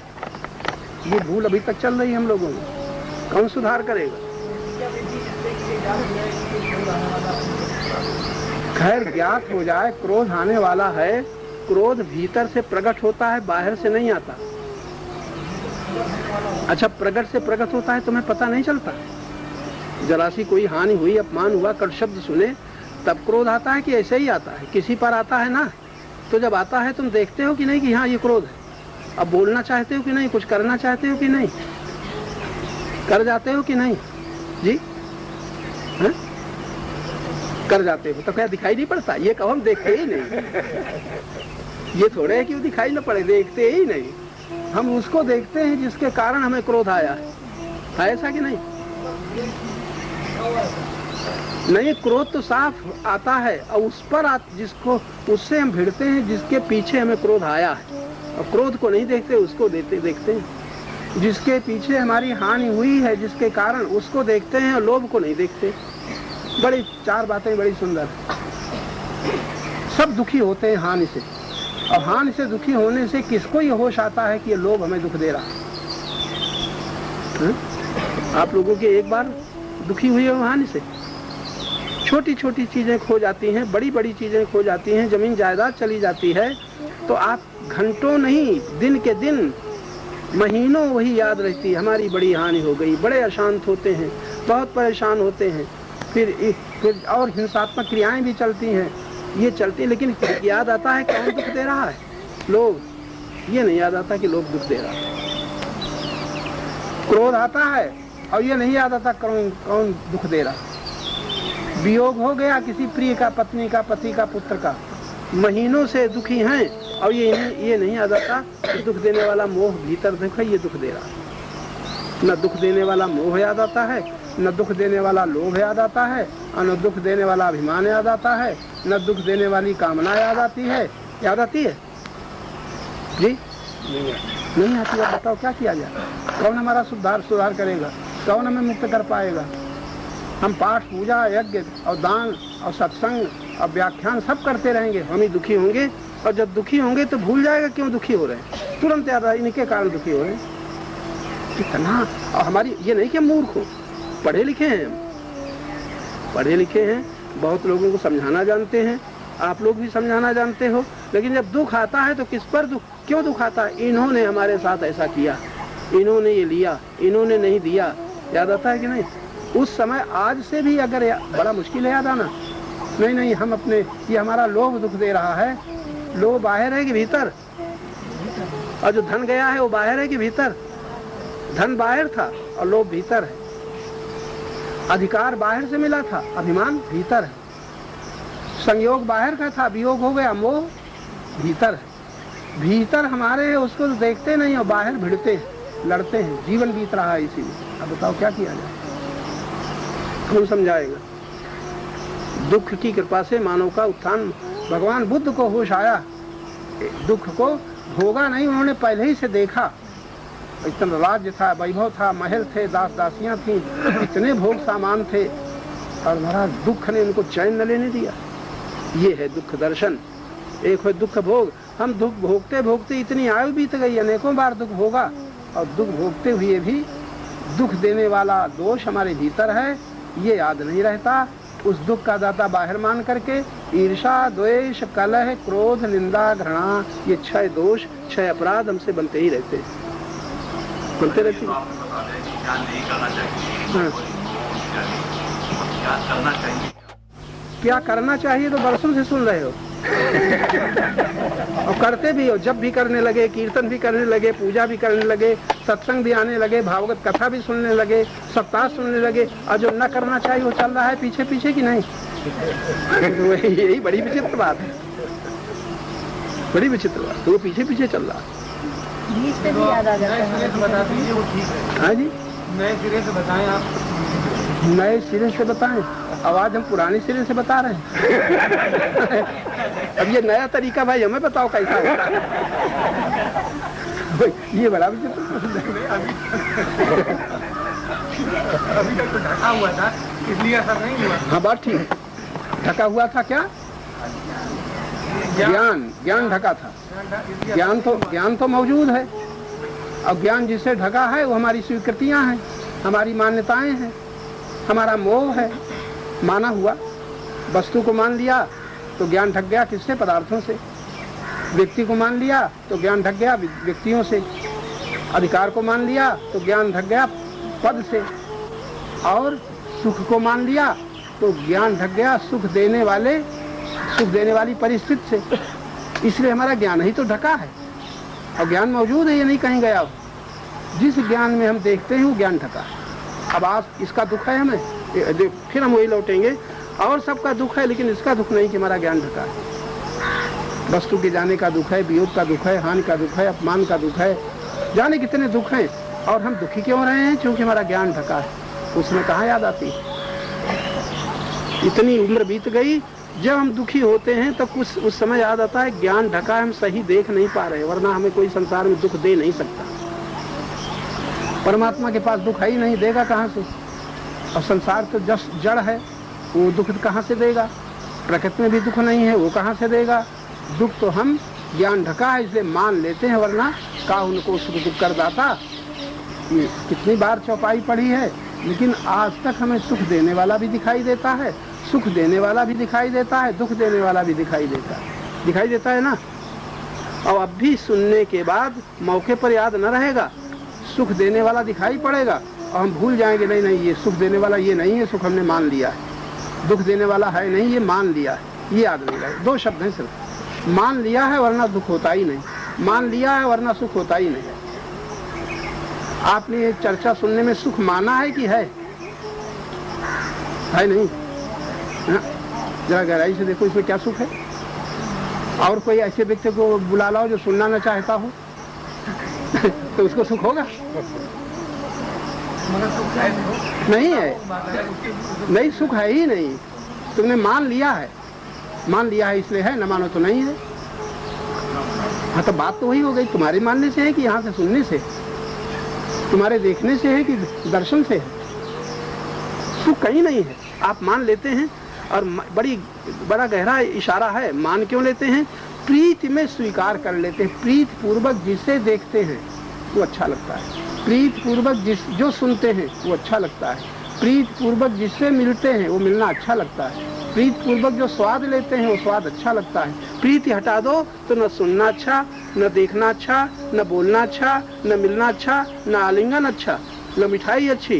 Speaker 1: ये भूल अभी तक चल रही है हम लोगों में, कौन सुधार करेगा? खैर, ज्ञात हो जाए क्रोध आने वाला है। क्रोध भीतर से प्रकट होता है, बाहर से नहीं आता। अच्छा, प्रकट से प्रकट होता है, तुम्हें पता नहीं चलता? जरा सी कोई हानि हुई, अपमान हुआ, कट शब्द सुने, तब क्रोध आता है कि ऐसे ही आता है? किसी पर आता है ना, तो जब आता है तुम देखते हो कि नहीं कि हाँ ये क्रोध है। अब बोलना चाहते हो कि नहीं, कुछ करना चाहते हो कि नहीं, कर जाते हो कि नहीं जी? है? कर जाते हो तो क्या दिखाई नहीं पड़ता? ये कहो हम देखते ही नहीं। ये थोड़े है कि वो दिखाई ना पड़े, देखते ही नहीं। हम उसको देखते हैं जिसके कारण हमें क्रोध आया है ऐसा कि नहीं? नहीं, क्रोध तो साफ आता है और उस पर जिसको उससे हम भिड़ते हैं, जिसके पीछे हमें क्रोध आया है। और क्रोध को नहीं देखते, उसको देखते हैं। जिसके पीछे हमारी हानि हुई है, जिसके कारण, उसको देखते हैं और लोभ को नहीं देखते। बड़ी चार बातें बड़ी सुंदर। सब दुखी होते हैं हानि से, और हानि से दुखी होने से किसको ये होश आता है कि ये लोभ हमें दुख दे रहा है? आप लोगों के एक बार दुखी हुए हो हानि से? छोटी छोटी चीजें खो जाती हैं, बड़ी बड़ी चीजें खो जाती हैं, जमीन जायदाद चली जाती है, तो आप घंटों नहीं, दिन के दिन, महीनों वही याद रहती है, हमारी बड़ी हानि हो गई। बड़े अशांत होते हैं, बहुत परेशान होते हैं। फिर और हिंसात्मक क्रियाएं भी चलती हैं, ये चलती, लेकिन याद आता है कौन दुख दे रहा है? लोग। ये नहीं याद आता कि लोग दुख दे रहा है। क्रोध आता है और ये नहीं याद आता कौन दुख दे रहा। वियोग हो गया किसी प्रिय का, पत्नी का, पति का, पुत्र का, महीनों से दुखी हैं और ये नहीं याद आता कि दुख देने वाला मोह भीतर देखो ये दुख दे रहा। न दुख देने वाला मोह याद आता है, न दुख देने वाला लोभ याद आता है, और न दुख देने वाला अभिमान याद आता है, न दुख देने वाली कामना याद आती है। याद आती है जी? नहीं आती है। बताओ क्या किया जाए? कौन हमारा सुधार करेगा? कौन हमें मुक्त कर पाएगा? हम पाठ, पूजा, यज्ञ और दान और सत्संग और व्याख्यान सब करते रहेंगे, हम ही दुखी होंगे। और जब दुखी होंगे तो भूल जाएगा क्यों दुखी हो रहे हैं, तुरंत याद आएगा इनके कारण दुखी हो रहे हैं। कितना, और हमारी ये नहीं कि मूर्ख हो, पढ़े लिखे हैं, पढ़े लिखे हैं, बहुत लोगों को समझाना जानते हैं, आप लोग भी समझाना जानते हो। लेकिन जब दुख आता है तो किस पर दुख, क्यों दुख आता है? इन्होंने हमारे साथ ऐसा किया, इन्होंने ये लिया, इन्होंने नहीं दिया। याद आता है कि नहीं? उस समय आज से भी अगर बड़ा मुश्किल है याद आना। नहीं, हम अपने, ये हमारा लोभ दुख दे रहा है। लोभ बाहर है कि भीतर? और जो धन गया है वो बाहर है कि भीतर? धन बाहर था और लोभ भीतर है। अधिकार बाहर से मिला था, अभिमान भीतर है। संयोग बाहर का था, वियोग हो गया, मोह भीतर है। भीतर हमारे है, उसको देखते नहीं और बाहर भिड़ते हैं, लड़ते हैं, जीवन बीत रहा है इसी में। अब बताओ क्या किया जाए? कौन समझाएगा? दुख की कृपा से मानव का उत्थान, भगवान बुद्ध को होश आया, दुख को भोगा नहीं, उन्होंने पहले ही से देखा। इतना राज्य था, वैभव था, महल थे, दास दासियां थी, इतने भोग सामान थे, और महाराज दुख ने उनको चैन न लेने दिया। ये है दुख दर्शन। एक है दुख भोग, हम दुख भोगते भोगते इतनी आयु बीत गई, अनेकों बार दुख भोगा, और दुख भोगते हुए भी दुख देने वाला दोष हमारे भीतर है, ये याद नहीं रहता। उस दुख का दाता बाहर मान करके ईर्षा, द्वेष, कलह, क्रोध, निंदा, घृणा, ये 6 दोष, 6 अपराध हमसे बनते ही रहते हैं, बनते रहते हैं। क्या करना चाहिए तो बरसों से सुन रहे हो और करते भी हो। जब भी करने लगे, कीर्तन भी करने लगे, पूजा भी करने लगे, सत्संग भी आने लगे, भागवत कथा भी सुनने लगे, सप्ताह सुनने लगे, और जो न करना चाहिए वो चल रहा है पीछे पीछे की नहीं। यही बड़ी विचित्र बात है, बड़ी विचित्र बात। तो वो पीछे पीछे चल रहा है।
Speaker 2: भी याद आ जाता है। बता दीजिए वो ठीक है।
Speaker 1: हाँ जी,
Speaker 2: नए सिरे से बताएं आप।
Speaker 1: नए सिरे से बताएं? आवाज हम पुरानी सिरे से बता रहे हैं। अब ये नया तरीका भाई हमें बताओ कैसा होता है। ये बड़ा विचित्र प्रश्न है।
Speaker 2: अभी तक तो ढका हुआ था, इसलिए ऐसा नहीं हुआ।
Speaker 1: हाँ, बात ठीक है। ढका हुआ था क्या? ज्ञान ढका था। ज्ञान तो मौजूद है, और ज्ञान जिससे ढका है वो हमारी स्वीकृतियां हैं, हमारी मान्यताएं हैं, हमारा मोह है। माना हुआ वस्तु को मान लिया तो ज्ञान ढक गया। किससे? पदार्थों से। व्यक्ति को मान लिया तो ज्ञान ढक गया व्यक्तियों से। अधिकार को मान लिया तो ज्ञान ढक गया पद से। और सुख को मान लिया तो ज्ञान ढक गया सुख देने वाली परिस्थिति से। इसलिए हमारा ज्ञान ही तो ढका है, और ज्ञान मौजूद है, ये नहीं कहीं गया। जिस ज्ञान में हम देखते हैं वो ज्ञान ढका है। अब आज इसका दुख है हमें, फिर हम वही लौटेंगे। और सबका दुख है, लेकिन इसका दुख नहीं कि हमारा ज्ञान ढका है। वस्तु के जाने का दुख है, वियोग का दुख है, हानि का दुख है, अपमान का दुख है, जाने कितने दुख हैं। और हम दुखी क्यों रहे हैं? क्योंकि हमारा ज्ञान ढका है। उसमें कहाँ याद आती है? इतनी उम्र बीत गई, जब हम दुखी होते हैं तब कुछ उस समय याद आता है ज्ञान ढका है, हम सही देख नहीं पा रहे, वरना हमें कोई संसार में दुख दे नहीं सकता। परमात्मा के पास दुख है ही नहीं, देगा कहाँ से? और संसार तो जड़ है, वो दुख कहाँ से देगा? प्रकृति में भी दुख नहीं है, वो कहाँ से देगा? दुख तो हम ज्ञान ढका है इसलिए मान लेते हैं, वरना का उनको सुख दुख कर दाता। कितनी बार चौपाई पढ़ी है, लेकिन आज तक हमें सुख देने वाला भी दिखाई देता है, सुख देने वाला भी दिखाई देता है, दुख देने वाला भी दिखाई देता है ना। और अब भी सुनने के बाद मौके पर याद न रहेगा, सुख देने वाला दिखाई पड़ेगा और हम भूल जाएंगे, नहीं ये सुख देने वाला ये नहीं है, सुख हमने मान लिया है। दुख देने वाला है नहीं, ये मान लिया है, ये याद नहीं रहे। दो शब्द हैं सिर्फ, मान लिया है वरना दुख होता ही नहीं, मान लिया है वरना सुख होता ही नहीं। आपने ये चर्चा सुनने में सुख माना है कि है नहीं? जरा गहराई से देखो इसमें क्या सुख है। और कोई ऐसे व्यक्ति को बुला लाओ जो सुनना न चाहता हो तो उसको सुख होगा? नहीं है, नहीं, सुख है ही नहीं। तुमने मान लिया है इसलिए है, न मानो तो नहीं है। हाँ, तो बात तो वही हो गई, तुम्हारे मानने से है कि यहाँ से सुनने से, तुम्हारे देखने से है कि दर्शन से है? सुख कहीं नहीं है, आप मान लेते हैं। और बड़ा गहरा इशारा है, मान क्यों लेते हैं? प्रीति में स्वीकार कर लेते हैं। प्रीत पूर्वक जिसे देखते हैं वो अच्छा लगता है, प्रीत पूर्वक जो सुनते हैं वो अच्छा लगता है, प्रीत पूर्वक जिससे मिलते हैं वो मिलना अच्छा लगता है, प्रीत पूर्वक जो स्वाद लेते हैं वो स्वाद अच्छा लगता है। प्रीति हटा दो तो न सुनना अच्छा, न देखना अच्छा, न बोलना अच्छा, न मिलना अच्छा, न आलिंगन अच्छा, न मिठाई अच्छी,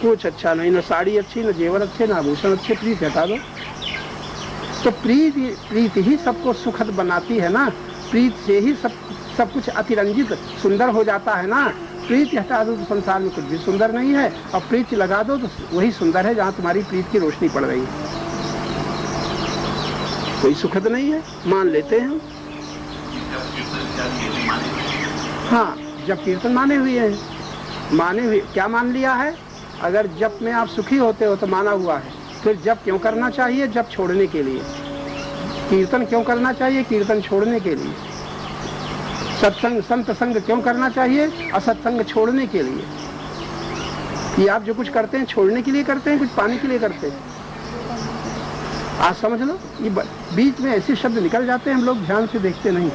Speaker 1: कुछ अच्छा नहीं, न साड़ी अच्छी, न जेवर अच्छे, न आभूषण अच्छे। प्रीति हटा दो तो प्रीति ही सबको सुखद बनाती है ना। प्रीत से ही सब कुछ अतिरंजित सुंदर हो जाता है ना। प्रीति हटा दो तो संसार में कुछ भी सुंदर नहीं है, और प्रीति लगा दो तो वही सुंदर है जहाँ तुम्हारी प्रीत की रोशनी पड़ रही है। कोई सुखद नहीं है, मान लेते हैं। हाँ, जब कीर्तन माने हुए क्या मान लिया है? अगर जप में आप सुखी होते हो तो माना हुआ है। फिर जप क्यों करना चाहिए? जप छोड़ने के लिए। कीर्तन क्यों करना चाहिए? कीर्तन छोड़ने के लिए। सत्संग संत संग क्यों करना चाहिए? असत्संग छोड़ने के लिए। ये आप जो कुछ करते हैं छोड़ने के लिए करते हैं, कुछ पाने के लिए करते हैं। आज समझ लो, ये बीच में ऐसे शब्द निकल जाते हैं, हम लोग ध्यान से देखते नहीं।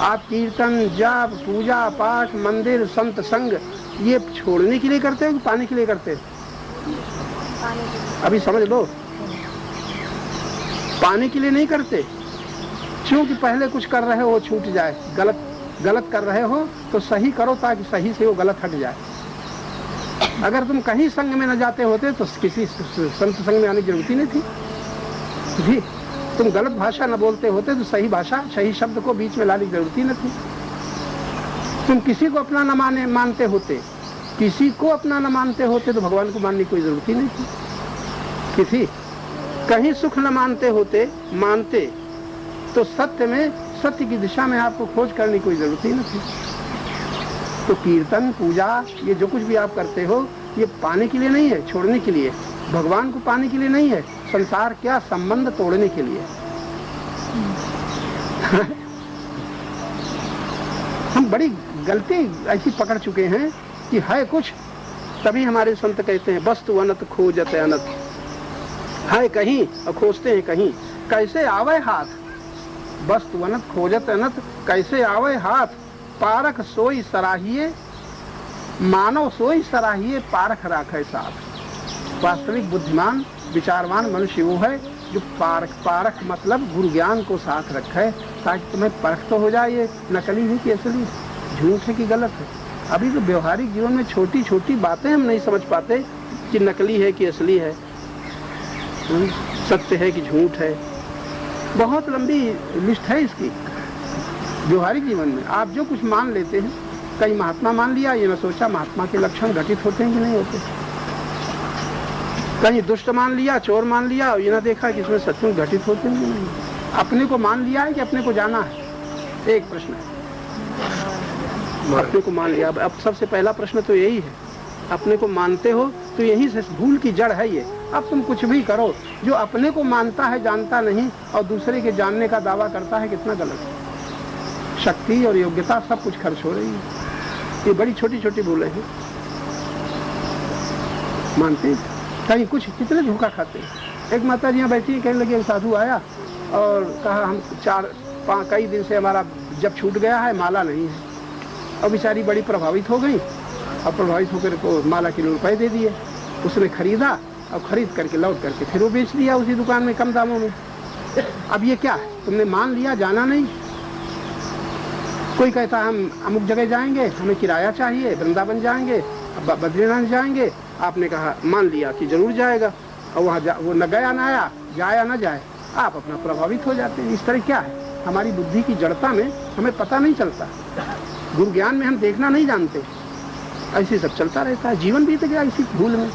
Speaker 1: आप कीर्तन, जाप, पूजा पाठ, मंदिर, संत संग ये छोड़ने के लिए करते हो कि पाने के लिए करते हो? अभी समझ लो, पाने के लिए नहीं करते, क्योंकि पहले कुछ कर रहे हो वो छूट जाए। गलत कर रहे हो तो सही करो ताकि सही से वो गलत हट जाए। अगर तुम कहीं संग में न जाते होते तो किसी संत संग में आने की जरूरत ही नहीं थी। तुम गलत भाषा न बोलते होते तो सही भाषा, सही शब्द को बीच में लाने की जरूरत ही न थी। तुम किसी को अपना न मानते होते तो भगवान को मानने की कोई जरूरत ही नहीं थी। कहीं सुख न मानते तो सत्य की दिशा में आपको खोज करने की कोई जरूरत ही नहीं थी। तो कीर्तन, पूजा, ये जो कुछ भी आप करते हो ये पाने के लिए नहीं है, छोड़ने के लिए। भगवान को पाने के लिए नहीं है, संसार क्या संबंध तोड़ने के लिए। हम बड़ी गलती ऐसी पकड़ चुके हैं कि है कुछ, तभी हमारे संत कहते हैं वस्तु अनत खोजत अनत, है कहीं और खोजते हैं कहीं। कैसे आवे हाथ, वस्तु अनत खोजत अनत, कैसे आवे हाथ, पारख सोई सराहिए, मानव सोई सराहिए, पारख राखे साथ। वास्तविक बुद्धिमान विचारवान मनुष्य वो है जो पारख मतलब गुरु ज्ञान को साथ रखे, ताकि तुम्हें परख तो हो जाए ये नकली है कि असली, झूठ है कि गलत है। अभी तो व्यवहारिक जीवन में छोटी छोटी बातें हम नहीं समझ पाते कि नकली है कि असली है, सत्य है कि झूठ है। बहुत लंबी लिस्ट है इसकी। व्यवहारिक जीवन में आप जो कुछ मान लेते हैं, कई महात्मा मान लिया, ये न सोचा महात्मा के लक्षण घटित होते हैं कि नहीं होते। कहीं दुष्ट मान लिया, चोर मान लिया, ये ना देखा कि इसमें सचमुच घटित होते हैं कि नहीं। अपने को मान लिया है कि अपने को जाना है, एक प्रश्न है। अपने को मान लिया, अब सबसे पहला प्रश्न तो यही है, अपने को मानते हो तो यही से भूल की जड़ है ये। अब तुम कुछ भी करो, जो अपने को मानता है जानता नहीं और दूसरे के जानने का दावा करता है, कितना गलत है। शक्ति और योग्यता सब कुछ खर्च हो रही है, ये बड़ी छोटी छोटी भूलें हैं। मानते कहीं कुछ कितने धोखा खाते हैं। एक माता जी यहाँ बैठी, कहने लगी साधु आया और कहा हम कई दिन से हमारा जब छूट गया है, माला नहीं है। और बेचारी बड़ी प्रभावित हो गई और प्रभावित होकर को माला के रुपए दे दिए। उसने खरीदा और खरीद करके लौट करके फिर वो बेच दिया उसी दुकान में कम दामों में। अब ये क्या है, तुमने मान लिया, जाना नहीं। कोई कहता हम अमुक जगह जाएंगे, हमें किराया चाहिए, वृंदावन जाएंगे, बद्रीनाथ जाएंगे। आपने कहा मान लिया कि जरूर जाएगा और वहाँ वो न गया न आया, जाया न जाए, आप अपना प्रभावित हो जाते हैं। इस तरह क्या है, हमारी बुद्धि की जड़ता में हमें पता नहीं चलता, गुरु ज्ञान में हम देखना नहीं जानते, ऐसे सब चलता रहता है। जीवन बीत गया इसी भूल में।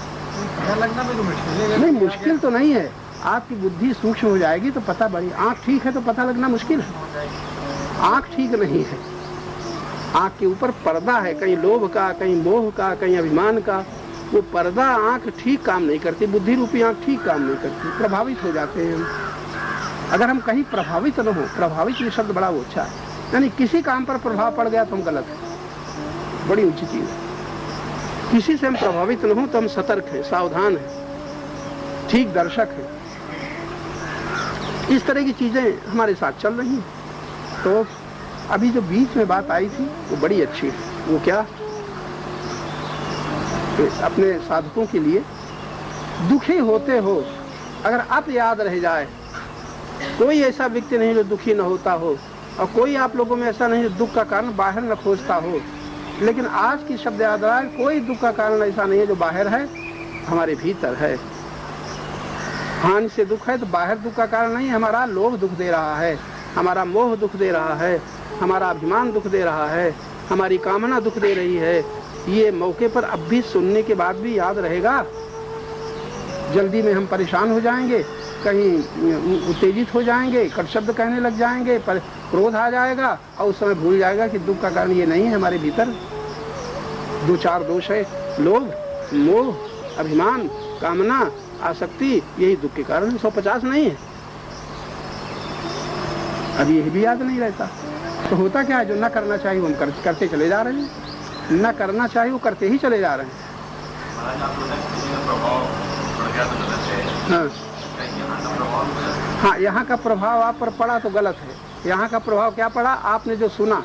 Speaker 2: लगना में तो मुश्किल
Speaker 1: नहीं, मुश्किल तो नहीं है, आपकी बुद्धि सूक्ष्म हो जाएगी तो पता बढ़ी। आँख ठीक है तो पता लगना मुश्किल है, आँख ठीक नहीं है, आँख के ऊपर पर्दा है, कहीं लोभ का, कहीं मोह का, कहीं अभिमान का। वो पर्दा आँख ठीक काम नहीं करती, बुद्धि रूपी आँख ठीक काम नहीं करती, प्रभावित हो जाते हैं हम। अगर हम कहीं प्रभावित न हो, प्रभावित ये शब्द बड़ा अच्छा है, यानी किसी काम पर प्रभाव पड़ गया तो हम गलत है, बड़ी ऊंची चीज है। किसी से हम प्रभावित न हो तो हम सतर्क हैं, सावधान हैं, ठीक दर्शक हैं। इस तरह की चीजें हमारे साथ चल रही हैं। तो अभी जो बीच में बात आई थी वो बड़ी अच्छी है। वो क्या, अपने साधकों के लिए दुखी होते हो अगर आप याद रह जाए, कोई ऐसा व्यक्ति नहीं जो दुखी न होता हो, और कोई आप लोगों में ऐसा नहीं जो दुख का कारण बाहर न खोजता हो। लेकिन आज की शब्द याद रहा है, कोई दुख का कारण ऐसा नहीं है जो बाहर है, हमारे भीतर है। हानि से दुख है तो बाहर दुख का कारण नहीं, हमारा लोभ दुख दे रहा है, हमारा मोह दुख दे रहा है, हमारा अभिमान दुख दे रहा है, हमारी कामना दुख दे रही है। ये मौके पर अब भी सुनने के बाद भी याद रहेगा। जल्दी में हम परेशान हो जाएंगे, कहीं उत्तेजित हो जाएंगे, कट शब्द कहने लग जाएंगे, पर क्रोध आ जाएगा और उस समय भूल जाएगा कि दुख का कारण ये नहीं है, हमारे भीतर दो चार दोष है, लोभ, मोह, अभिमान, कामना, आसक्ति, यही दुख के कारण। 150 नहीं है। अब यही भी याद नहीं रहता तो होता क्या है, जो न करना चाहिए वो हम करते चले जा रहे हैं, न करना चाहिए वो करते ही चले जा रहे हैं। हाँ, यहाँ का प्रभाव आप पर पड़ा तो गलत है। यहाँ का प्रभाव क्या पड़ा, आपने जो सुना,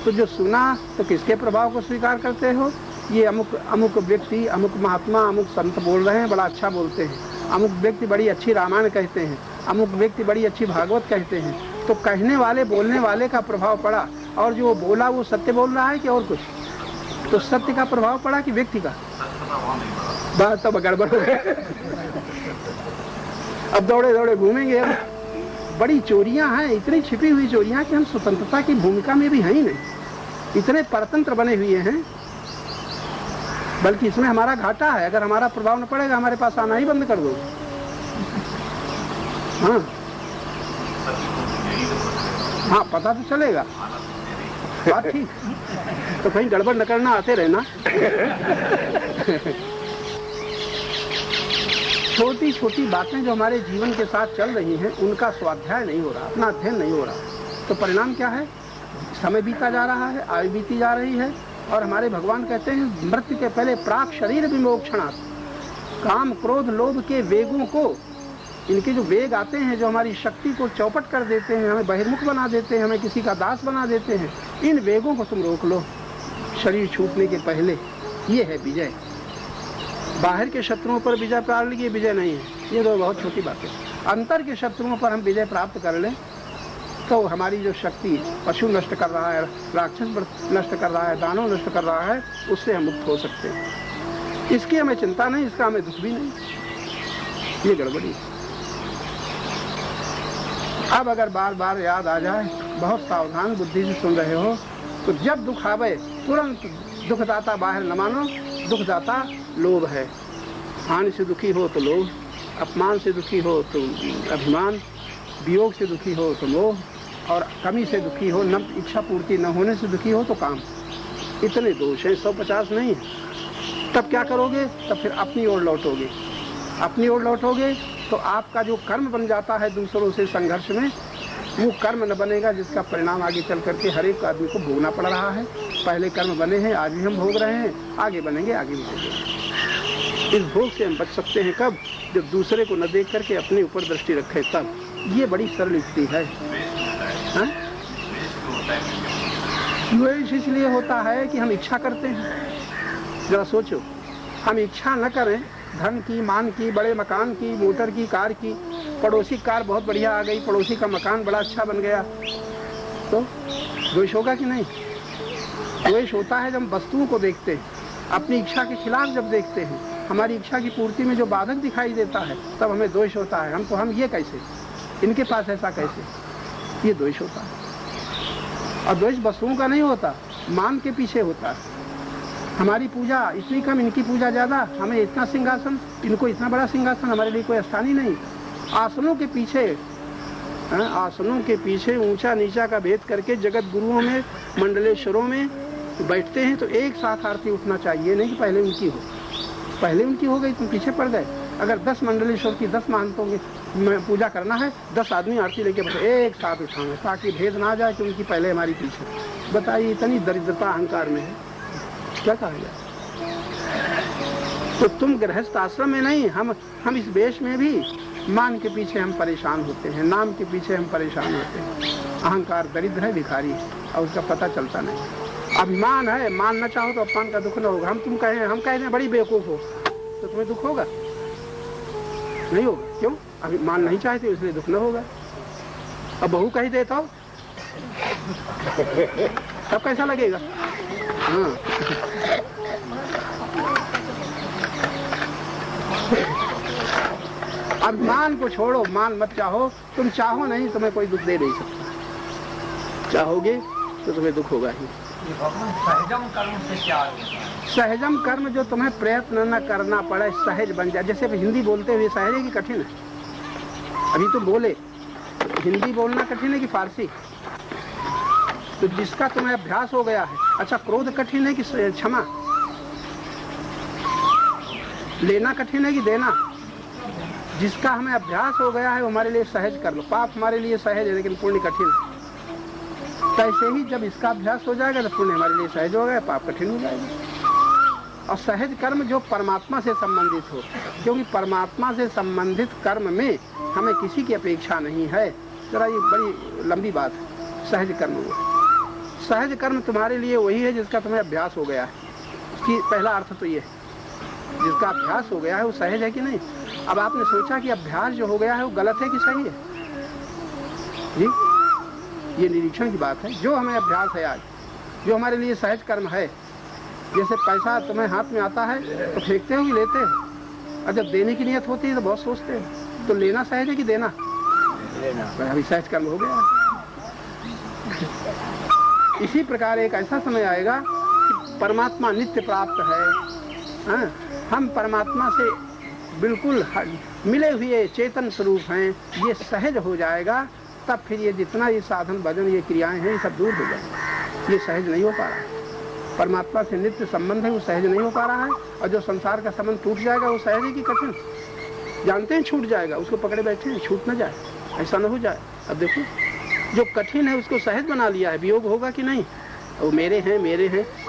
Speaker 1: तो जो सुना तो किसके प्रभाव को स्वीकार करते हो, ये अमुक अमुक व्यक्ति, अमुक महात्मा, अमुक संत बोल रहे हैं, बड़ा अच्छा बोलते हैं, अमुक व्यक्ति बड़ी अच्छी रामायण कहते हैं, अमुक व्यक्ति बड़ी अच्छी भागवत कहते हैं। तो कहने वाले, बोलने वाले का प्रभाव पड़ा, और जो बोला वो सत्य बोल रहा है कि और कुछ, तो सत्य का प्रभाव पड़ा कि व्यक्ति का। बात तो गड़बड़ हो गया। अब दौड़े दौड़े घूमेंगे। अब बड़ी चोरियां हैं, इतनी छिपी हुई चोरियां कि हम स्वतंत्रता की भूमिका में भी हैं ही नहीं, इतने परतंत्र बने हुए हैं। बल्कि इसमें हमारा घाटा है, अगर हमारा प्रभाव न पड़ेगा हमारे पास आना ही बंद कर दो। हाँ, पता तो चलेगा, बात ठीक, तो कहीं गड़बड़ न करना, आते रहना। छोटी छोटी बातें जो हमारे जीवन के साथ चल रही हैं, उनका स्वाध्याय नहीं हो रहा, अपना अध्ययन नहीं हो रहा, तो परिणाम क्या है, समय बीता जा रहा है, आयु बीती जा रही है, और हमारे भगवान कहते हैं मृत्यु के पहले प्राक शरीर विमोक्षणात्, काम क्रोध लोभ के वेगों को, इनके जो वेग आते हैं जो हमारी शक्ति को चौपट कर देते हैं, हमें बहिर्मुख बना देते हैं, हमें किसी का दास बना देते हैं, इन वेगों को तुम रोक लो शरीर छूटने के पहले। ये है विजय। बाहर के शत्रुओं पर विजय प्राप्त की विजय नहीं है, ये तो बहुत छोटी बात है। अंतर के शत्रुओं पर हम विजय प्राप्त कर लें तो हमारी जो शक्ति पशु नष्ट कर रहा है, राक्षस नष्ट कर रहा है, दानव नष्ट कर रहा है, उससे हम मुक्त हो सकते हैं। इसकी हमें चिंता नहीं, इसका हमें दुख भी नहीं। ये गड़बड़ी। अब अगर बार बार याद आ जाए, बहुत सावधान बुद्धि से सुन रहे हो, तो जब दुख आवे तुरंत दुखदाता बाहर न मानो। दुखदाता लोभ है। हानि से दुखी हो तो लोभ, अपमान से दुखी हो तो अभिमान, वियोग से दुखी हो तो मोह, और कमी से दुखी हो, न इच्छा पूर्ति न होने से दुखी हो तो काम। इतने दोष हैं, 150 नहीं। तब क्या करोगे? तब फिर अपनी ओर लौटोगे। अपनी ओर लौटोगे तो आपका जो कर्म बन जाता है दूसरों से संघर्ष में, वो कर्म न बनेगा जिसका परिणाम आगे चल करके हर एक आदमी को भोगना पड़ रहा है। पहले कर्म बने हैं, आज भी हम भोग रहे हैं, आगे बनेंगे, आगे भी भोगेंगे। इस भोग से हम बच सकते हैं कब? जब दूसरे को न देख करके अपने ऊपर दृष्टि रखे तब। ये बड़ी सरल युक्ति है। द्वेष इसलिए होता है कि हम इच्छा करते हैं। जरा सोचो, हम इच्छा न करें धन की, मान की, बड़े मकान की, मोटर की, कार की, पड़ोसी कार बहुत बढ़िया आ गई, पड़ोसी का मकान बड़ा अच्छा बन गया, तो द्वेष होगा कि नहीं? द्वेष होता है जब वस्तुओं को देखते हैं, अपनी इच्छा के खिलाफ जब देखते हैं, हमारी इच्छा की पूर्ति में जो बाधक दिखाई देता है, तब हमें द्वेष होता है। हम ये कैसे, इनके पास ऐसा कैसे, ये द्वेष होता है। और द्वेष वस्तुओं का नहीं होता, मान के पीछे होता है। हमारी पूजा इतनी कम, इनकी पूजा ज्यादा, हमें इतना सिंहासन, इनको इतना बड़ा सिंहासन, हमारे लिए कोई स्थान ही नहीं। आसनों के पीछे ऊंचा नीचा का भेद करके जगत गुरुओं में, मंडलेश्वरों में बैठते हैं, तो एक साथ आरती उठना चाहिए, नहीं कि पहले उनकी हो। पहले उनकी हो गई, तुम पीछे पड़ गए। अगर 10 मंडलेश्वर की 10 महंतों की पूजा करना है, 10 आदमी आरती लेके बैठे, एक साथ उठाएंगे ताकि भेद ना जाए कि उनकी पहले हमारी पीछे। बताइए, इतनी दरिद्रता अहंकार में है, क्या कहा जाए? तो तुम गृहस्थ आश्रम में नहीं, हम इस देश में भी मान के पीछे हम परेशान होते हैं, नाम के पीछे हम परेशान होते हैं। अहंकार दरिद्र है, भिखारी है, और उसका पता चलता नहीं। अभिमान है, मान न चाहो तो अपमान का दुख न होगा। हम कह रहे हैं बड़ी बेवकूफ हो, तो तुम्हें दुख होगा? नहीं होगा। क्यों? अभिमान नहीं चाहते इसलिए दुख न होगा। अब बहू कही देता हो तब कैसा लगेगा? हाँ। अभिमान को छोड़ो, मान मत चाहो। तुम चाहो नहीं, तुम्हें कोई दुख दे नहीं सकता। चाहोगे तो तुम्हें दुख होगा ही।
Speaker 2: सहजम कर्म से क्या होगा?
Speaker 1: सहजम कर्म जो तुम्हें प्रयत्न न करना पड़े, सहज बन जाए। जैसे हिंदी बोलते हुए सहज है कि कठिन है? अभी तो बोले, हिंदी बोलना कठिन है कि फारसी? तो जिसका तुम्हें अभ्यास हो गया है। अच्छा, क्रोध कठिन है कि क्षमा? लेना कठिन है कि देना? जिसका हमें अभ्यास हो गया है वो हमारे लिए सहज कर लो। पाप हमारे लिए सहज है लेकिन पुण्य कठिन है। कैसे ही जब इसका अभ्यास हो जाएगा तो पुण्य हमारे लिए सहज हो गया, पाप कठिन हो जाएगा। और सहज कर्म जो परमात्मा से संबंधित हो, क्योंकि परमात्मा से संबंधित कर्म में हमें किसी की अपेक्षा नहीं है। जरा ये बड़ी लंबी बात है। सहज कर्म वो, सहज कर्म तुम्हारे लिए वही है जिसका तुम्हें अभ्यास हो गया है। कि पहला अर्थ तो ये है, जिसका अभ्यास हो गया है वो सहज है कि नहीं। अब आपने सोचा कि अभ्यास जो हो गया है वो गलत है कि सही है? जी, ये निरीक्षण की बात है। जो हमें अभ्यास है आज, जो हमारे लिए सहज कर्म है, जैसे पैसा तुम्हें हाथ में आता है तो फेंकते हो कि लेते हो? और जब देने की नियत होती है तो बहुत सोचते हो। तो लेना सहज है कि देना? अभी सहज कर्म हो गया। इसी प्रकार एक ऐसा समय आएगा कि परमात्मा नित्य प्राप्त है। हम परमात्मा से बिल्कुल मिले हुए चेतन स्वरूप हैं, ये सहज हो जाएगा। तब फिर ये जितना ये साधन भजन ये क्रियाएं हैं ये सब दूर हो जाएंगे। ये सहज नहीं हो पा रहा है। परमात्मा से नित्य संबंध है, वो सहज नहीं हो पा रहा है। और जो संसार का संबंध टूट जाएगा वो सहज है कि कठिन? जानते हैं छूट जाएगा, उसको पकड़े बैठे हैं, छूट न जाए, ऐसा न हो जाए। अब देखो जो कठिन है उसको सहज बना लिया है, वियोग होगा कि नहीं? वो मेरे हैं,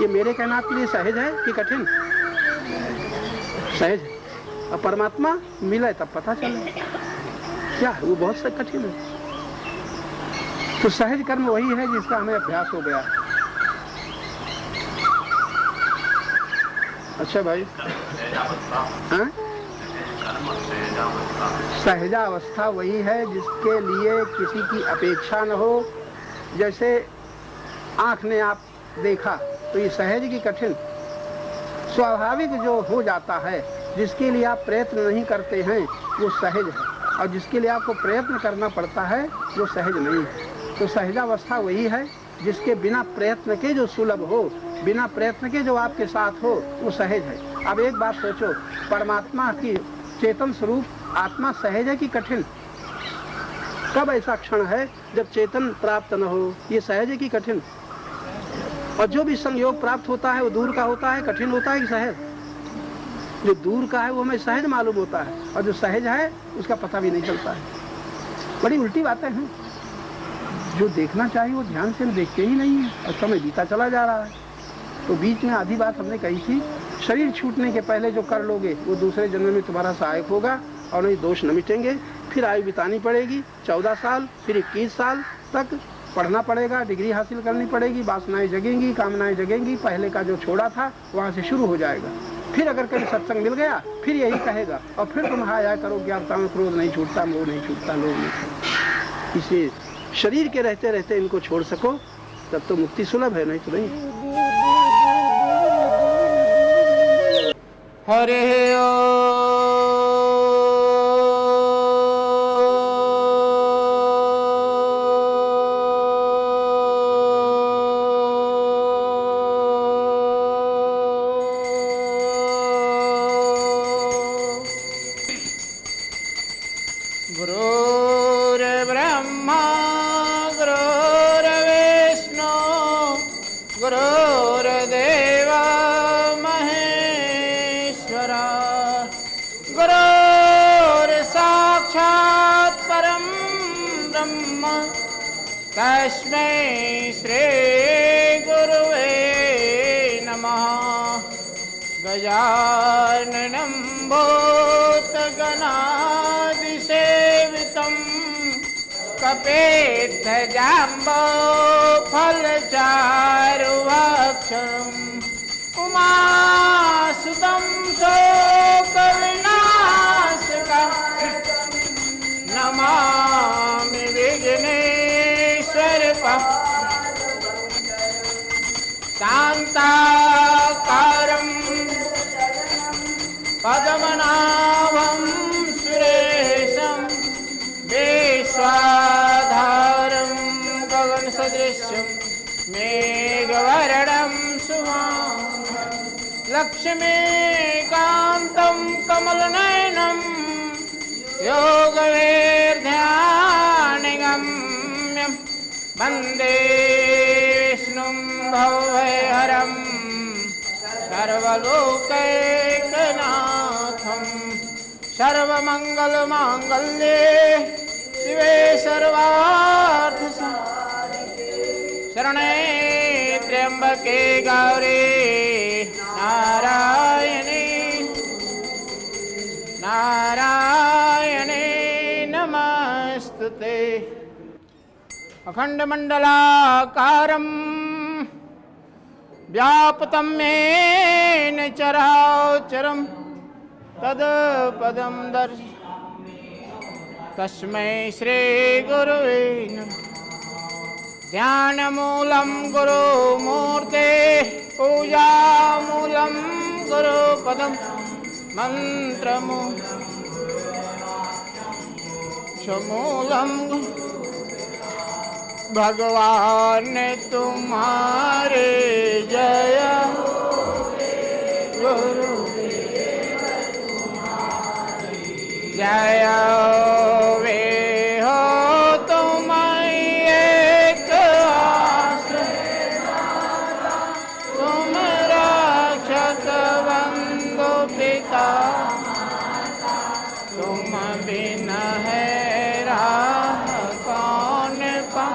Speaker 1: ये मेरे कहना आपके लिए सहज है कि कठिन? सहज है। अब परमात्मा मिले तब पता चले क्या है, वो बहुत कठिन है। तो सहज कर्म वही है जिसका हमें अभ्यास हो गया। अच्छा भाई, हाँ? सहजावस्था वही है जिसके लिए किसी की अपेक्षा न हो। जैसे आंख ने आप देखा तो ये सहज की कठिन? स्वाभाविक जो हो जाता है, जिसके लिए आप प्रयत्न नहीं करते हैं वो सहज है, और जिसके लिए आपको प्रयत्न करना पड़ता है वो सहज नहीं है। तो सहजावस्था वही है जिसके बिना प्रयत्न के जो सुलभ हो, बिना प्रयत्न के जो आपके साथ हो, वो सहज है। अब एक बात सोचो, परमात्मा की चेतन स्वरूप आत्मा सहज है कि कठिन? कब ऐसा क्षण है जब चेतन प्राप्त न हो? ये सहज है कि कठिन? और जो भी संयोग प्राप्त होता है वो दूर का होता है, कठिन होता है कि सहज? जो दूर का है वो हमें सहज मालूम होता है, और जो सहज है उसका पता भी नहीं चलता है। बड़ी उल्टी बातें हैं। जो देखना चाहिए वो ध्यान से देखते ही नहीं है, और समय बीता चला जा रहा है। तो बीच में आधी बात हमने कही थी, शरीर छूटने के पहले जो कर लोगे वो दूसरे जन्म में तुम्हारा सहायक होगा, और नहीं दोष न मिटेंगे। फिर आयु बितानी पड़ेगी 14 साल, फिर 21 साल तक पढ़ना पड़ेगा, डिग्री हासिल करनी पड़ेगी, वासनाएं जगेंगी, कामनाएं जगेंगी, पहले का जो छोड़ा था वहाँ से शुरू हो जाएगा। फिर अगर कभी सत्संग मिल गया फिर यही कहेगा, और फिर तुम हाया करो, ज्ञानता में क्रोध नहीं छूटता, मोह नहीं छूटता, लोभ नहीं छूटता। इसलिए शरीर के रहते रहते इनको छोड़ सको तब तो मुक्ति सुलभ है, नहीं तो नहीं।
Speaker 3: हरे गुरुर्ब्रह्मा गुरुर्विष्णु गुरुर्देव महेश्वरा, गुरुर्साक्षात् परं ब्रह्म तस्मै श्री गुरुवे नमः। गजाननं भूतगणादिसेवितं कपित्थजम्बो फलचारुभक्षणम् उमासुतं शोकविनाशकं नमामि विघ्नेश्वरं शान्ताकारं पद्मनाभं सुरेशं विश्वाधारं गगनसदृशं मेघवर्णं शुभांशुं लक्ष्मीकान्तं कमलनयनं योगैर्ध्यानगम्यं वन्दे विष्णुं भवभयहरं सर्वलोकैकनाथं। सर्वमङ्गलमाङ्गल्ये शिवे सर्वार्थसाधिके शरणे त्र्यंबके गौरी नारायणे नमस्तुते। अखंडमंडलाकारं व्याप्तं येन चराचरं तत्पदं दर्शयामि तस्मै श्री गुरुवे नमः। ध्यानमूलं गुरुमूर्ते पूजामूलं गुरुपदं मंत्रमूलं भगवान तुम्हारे जय गुरु जय वे हो तुम एक आश्रय तुम रक्षक बंधु पिता तुम बिन है राह कौन पा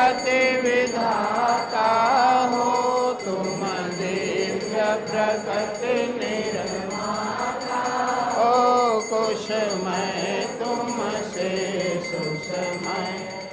Speaker 3: गति विधाता हो तुम दिव्य प्रकट निर्माता ओ कुशमय तुमसे सुषमय